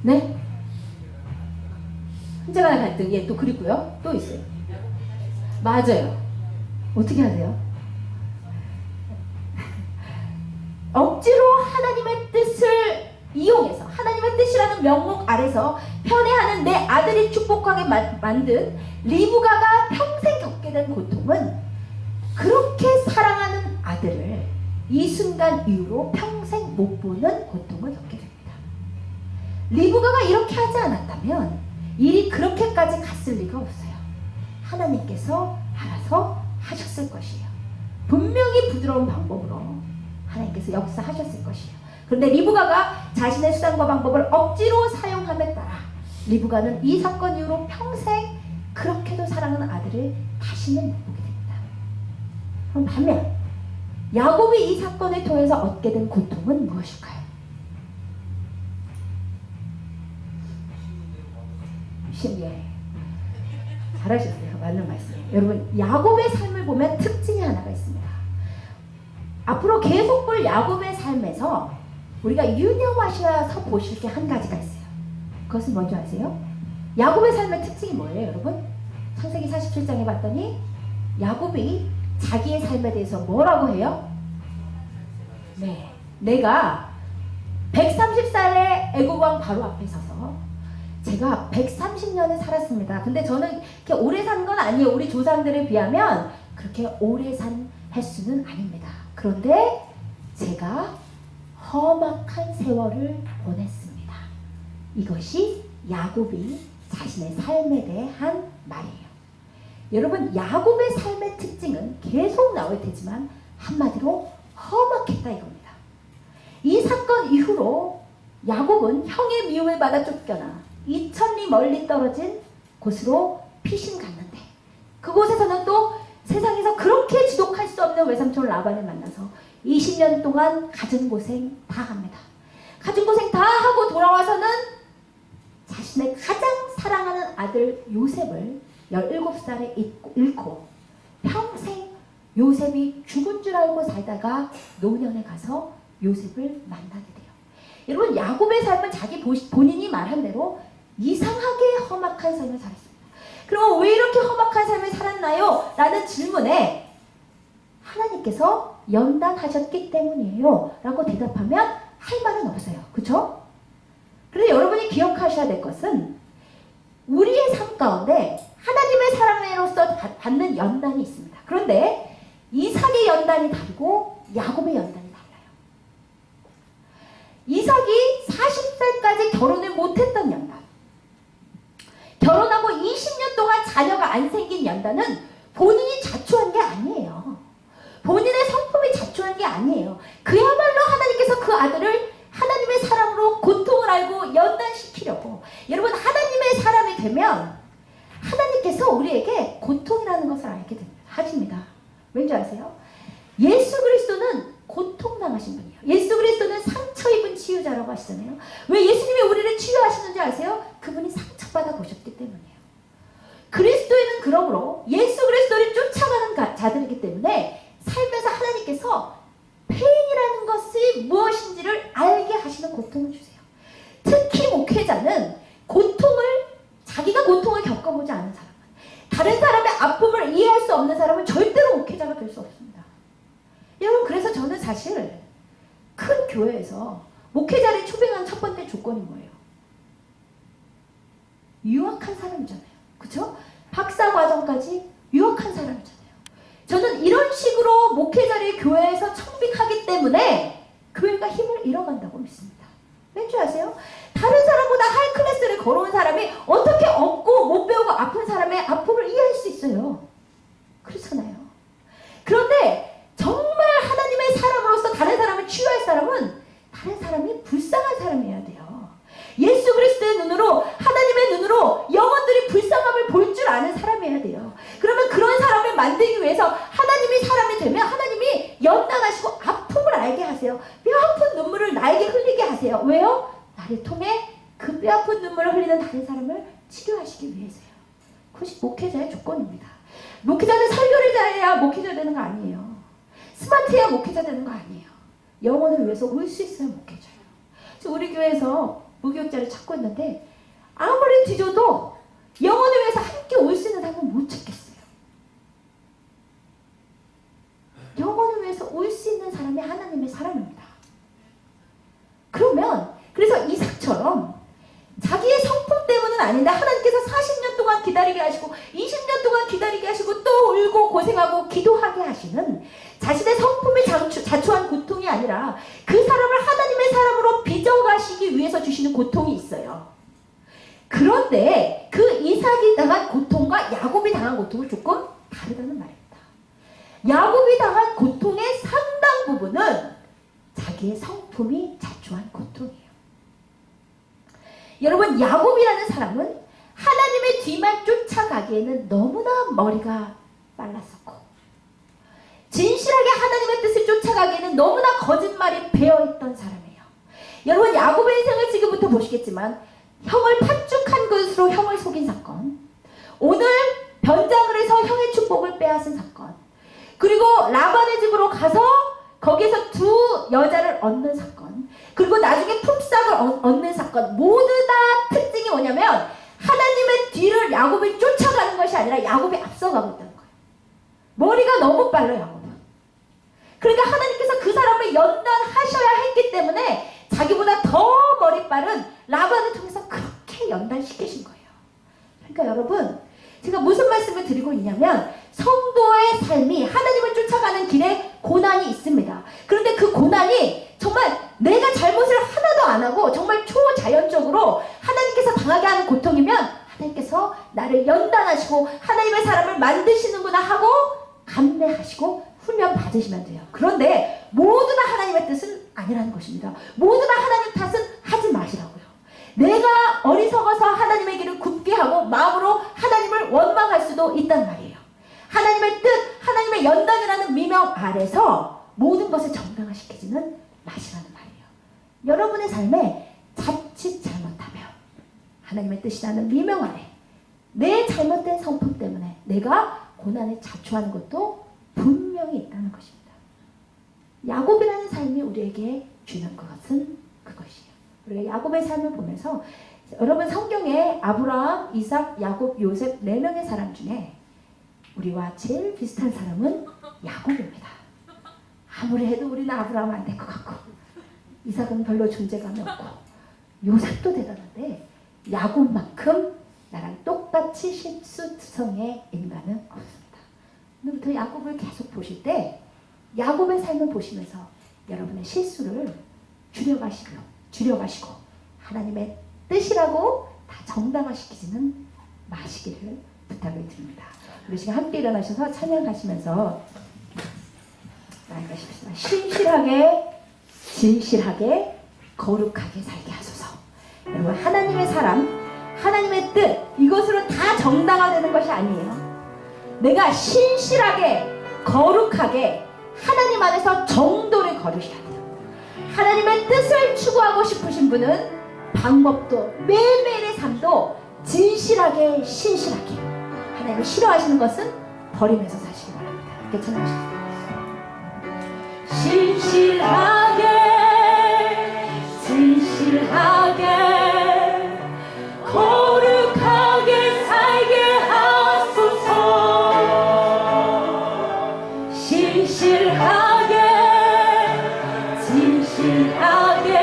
네? 형제간의 갈등, 예, 또 그리고요, 또 있어요. 맞아요. 어떻게 하세요? 억지로 하나님의 뜻을 이용해서 하나님의 뜻이라는 명목 아래서 편애하는 내 아들이 축복하게 만든 리브가가 평생 겪게 된 고통은 그렇게 사랑하는 아들을 이 순간 이후로 평생 못 보는 고통을 겪게 됩니다. 리브가가 이렇게 하지 않았다면 일이 그렇게까지 갔을 리가 없어요. 하나님께서 알아서 하셨을 것이에요. 분명히 부드러운 방법으로 하나님께서 역사하셨을 것이에요. 그런데 리브가가 자신의 수단과 방법을 억지로 사용함에 따라 리브가는 이 사건 이후로 평생 그렇게도 사랑하는 아들을 다시는 못 보게 됩니다. 그럼 반면 야곱이 이 사건을 통해서 얻게 된 고통은 무엇일까요? 예, 잘하셨어요. 맞는 말씀이에요. 여러분, 야곱의 삶을 보면 특징이 하나가 있습니다. 앞으로 계속 볼 야곱의 삶에서 우리가 유념하셔서 보실 게 한 가지가 있어요. 그것은 뭔지 아세요? 야곱의 삶의 특징이 뭐예요, 여러분? 창세기 47장에 봤더니 야곱이 자기의 삶에 대해서 뭐라고 해요? 네, 내가 130살에 애굽왕 바로 앞에 서서 제가 130년을 살았습니다. 근데 저는 이렇게 오래 산 건 아니에요. 우리 조상들에 비하면 그렇게 오래 산 횟수는 아닙니다. 그런데 제가 험악한 세월을 보냈습니다. 이것이 야곱이 자신의 삶에 대해 한 말이에요. 여러분, 야곱의 삶의 특징은 계속 나올 테지만 한마디로 험악했다 이겁니다. 이 사건 이후로 야곱은 형의 미움을 받아 쫓겨나 2000리 멀리 떨어진 곳으로 피신 갔는데 그곳에서는 또 세상에서 그렇게 지독할 수 없는 외삼촌 라반을 만나서 20년 동안 가진 고생 다 합니다. 가진 고생 다 하고 돌아와서는 자신의 가장 사랑하는 아들 요셉을 17살에 잃고 평생 요셉이 죽은 줄 알고 살다가 노년에 가서 요셉을 만나게 돼요. 여러분, 야곱의 삶은 자기 본인이 말한 대로 이상하게 험악한 삶을 살았습니다. 그럼 왜 이렇게 험악한 삶을 살았나요? 라는 질문에 하나님께서 연단하셨기 때문이에요 라고 대답하면 할 말은 없어요. 그쵸? 그런데 여러분이 기억하셔야 될 것은 우리의 삶 가운데 하나님의 사람으로서 받는 연단이 있습니다. 그런데 이삭의 연단이 다르고 야곱의 연단이 달라요. 이삭이 40살까지 결혼을 못했던 연단, 결혼하고 20년 동안 자녀가 안 생긴 연단은 본인이 자초한 게 아니에요. 본인의 성품이 자초한 게 아니에요. 그야말로 하나님께서 그 아들을 하나님의 사랑으로 고통을 알고 연단시키려고. 여러분, 하나님의 사람이 되면 하나님께서 우리에게 고통이라는 것을 알게 됩니다. 하십니다. 왠지 아세요? 예수 그리스도는 고통당하신 분이에요. 예수 그리스도는 상처 입은 치유자라고 하시잖아요. 왜 예수님이 우리를 치유하시는지 아세요? 그분이 상처받아 보셨기 때문이에요. 그리스도인은 그러므로 예수 그리스도를 쫓아가는 자들이기 때문에 살면서 하나님께서 페인이라는 것이 무엇인지를 알게 하시는 고통을 주세요. 특히 목회자는 자기가 고통을 겪어보지 않은 사람은, 다른 사람의 아픔을 이해할 수 없는 사람은 절대로 목회자가 될 수 없습니다. 여러분, 그래서 저는 사실 큰 교회에서 목회자를 초빙한 첫 번째 조건이 뭐예요? 유학한 사람이잖아요. 그쵸? 박사 과정까지 유학한 사람이잖아요. 저는 이런 식으로 목회자를 교회에서 청빙하기 때문에 교회가 힘을 잃어간다고 믿습니다. 왠지 아세요? 다른 사람보다 하이 클래스를 걸어온 사람이 어떻게 없고 못 배우고 아픈 사람의 아픔을 이해할 수 있어요. 그렇잖아요. 그런데 정말 하나님의 사람으로서 다른 사람을 치유할 사람은 다른 사람이 불쌍한 사람이어야 돼요. 예수 그리스도의 눈으로, 하나님의 눈으로 영혼들이 불쌍함을 볼 줄 아는 사람이어야 돼요. 그러면 그런 사람을 만들기 위해서 하나님이 사람이 되면 하나님이 연단하시고 아픔을 알게 하세요. 뼈아픈 눈물을 나에게 흘리게 하세요. 왜요? 나를 통해 그 뼈아픈 눈물을 흘리는 다른 사람을 치료하시기 위해서요. 그것이 목회자의 조건입니다. 목회자는 설교를 잘해야 목회자 되는 거 아니에요. 스마트해야 목회자 되는 거 아니에요. 영혼을 위해서 울 수 있어야 목회자예요. 지금 우리 교회에서 무교육자를 찾고 있는데 아무리 뒤져도 영혼을 위해서 함께 울 수 있는 사람은 못 찾겠어요. 영혼을 위해서 울 수 있는 사람이 하나님의 사람입니다. 그러면 그래서 이삭처럼 자기의 성품 때문은 아닌데 하나님께서 40년 동안 기다리게 하시고 20년 동안 기다리게 하시고 또 울고 고생하고 기도하게 하시는 자신의 성품이 자초한 고통이 아니라 그 사람을 하나님의 사람으로 빚어가시기 위해서 주시는 고통이 있어요. 그런데 그 이삭이 당한 고통과 야곱이 당한 고통은 조금 다르다는 말입니다. 야곱이 당한 고통의 상당 부분은 자기의 성품이 자초한 고통이에요. 여러분, 야곱이라는 사람은 하나님의 뒤만 쫓아가기에는 너무나 머리가 빨랐었고 진실하게 하나님의 뜻을 쫓아가기에는 너무나 거짓말이 배어있던 사람이에요. 여러분, 야곱의 인생을 지금부터 보시겠지만 형을 팥죽한 것으로 형을 속인 사건, 오늘 변장을 해서 형의 축복을 빼앗은 사건, 그리고 라반의 집으로 가서 거기에서 두 여자를 얻는 사건, 그리고 나중에 품삯을 얻는 사건, 모두 다 특징이 뭐냐면 하나님의 뒤를 야곱이 쫓아가는 것이 아니라 야곱이 앞서가고 있다는 거예요. 머리가 너무 빨라요, 야곱은. 그러니까 하나님께서 그 사람을 연단하셔야 했기 때문에 자기보다 더 머리 빠른 라반을 통해서 그렇게 연단시키신 거예요. 그러니까 여러분, 제가 무슨 말씀을 드리고 있냐면 성도의 삶이 하나님을 쫓아가는 길에 고난이 있습니다. 그런데 그 고난이 정말 내가 잘못을 하나도 안 하고 정말 초자연적으로 하나님께서 당하게 하는 고통이면 하나님께서 나를 연단하시고 하나님의 사람을 만드시는구나 하고 감내하시고 훈련 받으시면 돼요. 그런데 모두 다 하나님의 뜻은 아니라는 것입니다. 모두 다 하나님 탓은 하지 마시라고요. 내가 어리석어서 하나님의 길을 굽게 하고 마음으로 하나님을 원망할 수도 있단 말이에요. 하나님의 뜻, 하나님의 연단이라는 미명 아래서 모든 것을 정당화시키지는 마시라는 말이에요. 여러분의 삶에 자칫 잘못하면 하나님의 뜻이라는 미명 아래 내 잘못된 성품 때문에 내가 고난에 자초하는 것도 분명히 있다는 것입니다. 야곱이라는 삶이 우리에게 주는 것은 그것이에요. 우리가 야곱의 삶을 보면서 여러분, 성경에 아브라함, 이삭, 야곱, 요셉 4명의 사람 중에 우리와 제일 비슷한 사람은 야곱입니다. 아무리 해도 우리는 아브라함 안 될 것 같고 이삭은 별로 존재감이 없고 요셉도 대단한데 야곱만큼 나랑 똑같이 실수투성의 인간은 없습니다. 오늘부터 야곱을 계속 보실 때 야곱의 삶을 보시면서 여러분의 실수를 줄여가시고 하나님의 뜻이라고 다 정당화시키지는 마시기를 부탁을 드립니다. 우리 지금 함께 일어나셔서 찬양하시면서 나아가십시다. 신실하게, 진실하게, 거룩하게 살게 하소서. 여러분, 하나님의 사람, 하나님의 뜻, 이것으로 다 정당화되는 것이 아니에요. 내가 신실하게, 거룩하게 하나님 안에서 정도를 거두셔야 돼요. 하나님의 뜻을 추구하고 싶으신 분은 방법도 매일매일의 삶도 진실하게, 신실하게, 하나님을 싫어하시는 것은 버리면서 사시기 바랍니다. 이렇게 찬양하십시다. 신실하게, 진실하게, 거룩하게 살게 하소서. 신실하게, 진실하게,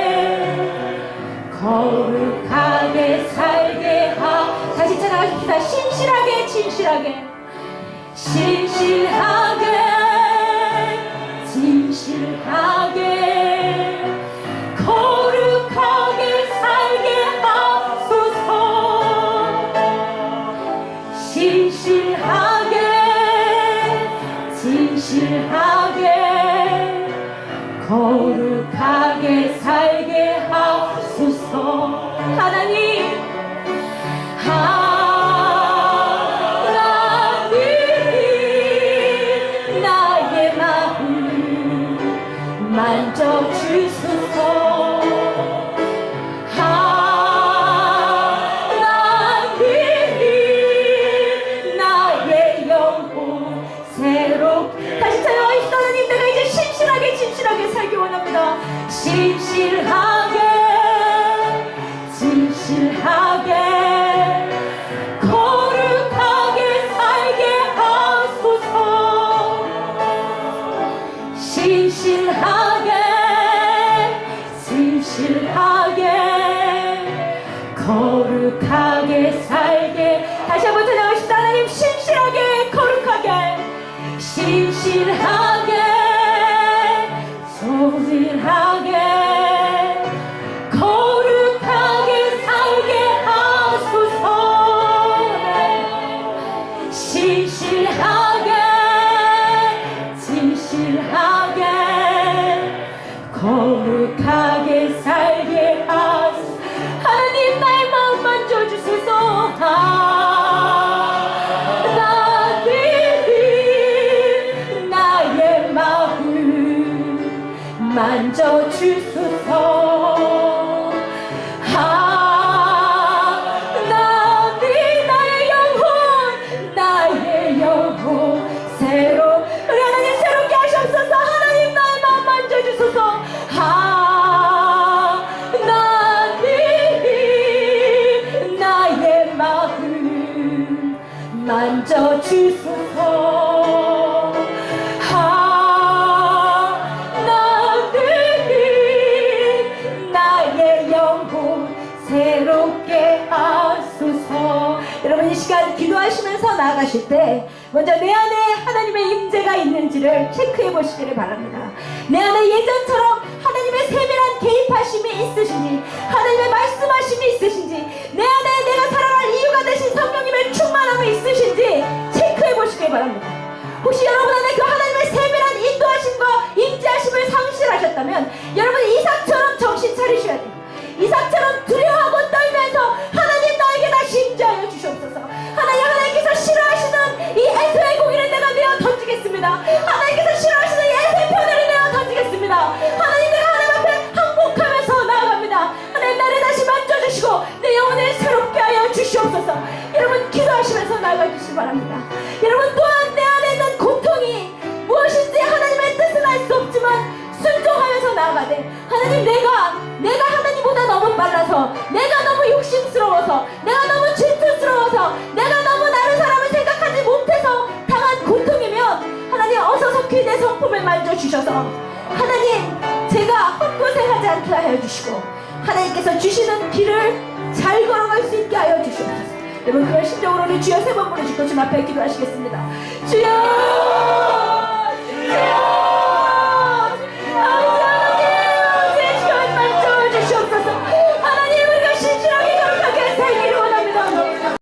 거룩하게 살게 하소서. 다시 찬양하십시다. 신실하게, 진실하게, 신실하게, 진실하게, 거룩하게 살게 하소서. 신실하게, 진실하게, 거룩하게 살게 하소서. 만져주소서. 하나님이 나의 영혼 새롭게. 다시 찬양하겠습니다. 하나님, 내가 이제 진실하게 살기 원합니다. 진실하게 거룩하게 살게 하소서. 진실하게 거룩하게 살게. 다시 한번 찬양하십시다. 하나님, 신실하게 거룩하게 소실하게 거룩하게 살게 하소서. 진실하게 거룩하게 살게 하소서. 하나님, 나의 마음 만져주소서. 하나님, 나의 마음 만져주소서. 하나님, 나의 영혼 새로. 우리 하나님 새롭게 하시옵소서. 하나님, 나의 마음 만져주소서. 하나님, 나의 마음 만져주소서. 하나님, 나의 영혼 새롭게 하소서. 여러분, 이 시간 기도하시면서 나아가실 때 먼저 내 안에 하나님의 임재가 있는지를 체크해 보시기를 바랍니다. 내 안에 예전처럼 하나님의 세밀한 개입하심이 있으신지, 하나님의 말씀하심이 있으신지, 내 안에 내가 살아갈 이유가 되신 성령님의 충만함이 있으신지 체크해 보시기 바랍니다. 혹시 여러분 안에 그 하나님의 세밀한 인도하심과 임재하심을 상실하셨다면 여러분 이삭처럼 정신 차리셔야 돼요. 이삭처럼 두려워하고 떨면서 하나님, 나에게 다시 임재하여 주시옵소서. 하나님께서 싫어하시는 이 에서의 고기를 내가 내어 던지겠습니다. 하나님께서 싫어하시는 이 에서의 표대를 내어 던지겠습니다. 하나님, 내가 하나님 앞에 항복하면서 나아갑니다. 하나님, 나를 다시 만져주시고 내 영혼을 새롭게 하여 주시옵소서. 여러분, 기도하시면서 나아가주시기 바랍니다. 여러분, 또한 내 안에 있는 고통이 무엇인지 하나님의 뜻은 알 수 없지만 순종하면서 나아가되, 하나님, 내가 하나님보다 너무 빨라서, 내가 너무 욕심스러워서, 내가 너무 질투스러워서, 내가 너무 다른 사람을 생각하지 못해서 당한 고통이면 하나님, 어서 속히 내 성품을 만져주셔서 하나님, 제가 헛고생하지 않게 하여 주시고 하나님께서 주시는 길을 잘 걸어갈 수 있게 하여 주시옵소서. 여러분, 그런 심정으로 우리 주여 세 번 부르시고 주님 앞에 기도하시겠습니다. 주여!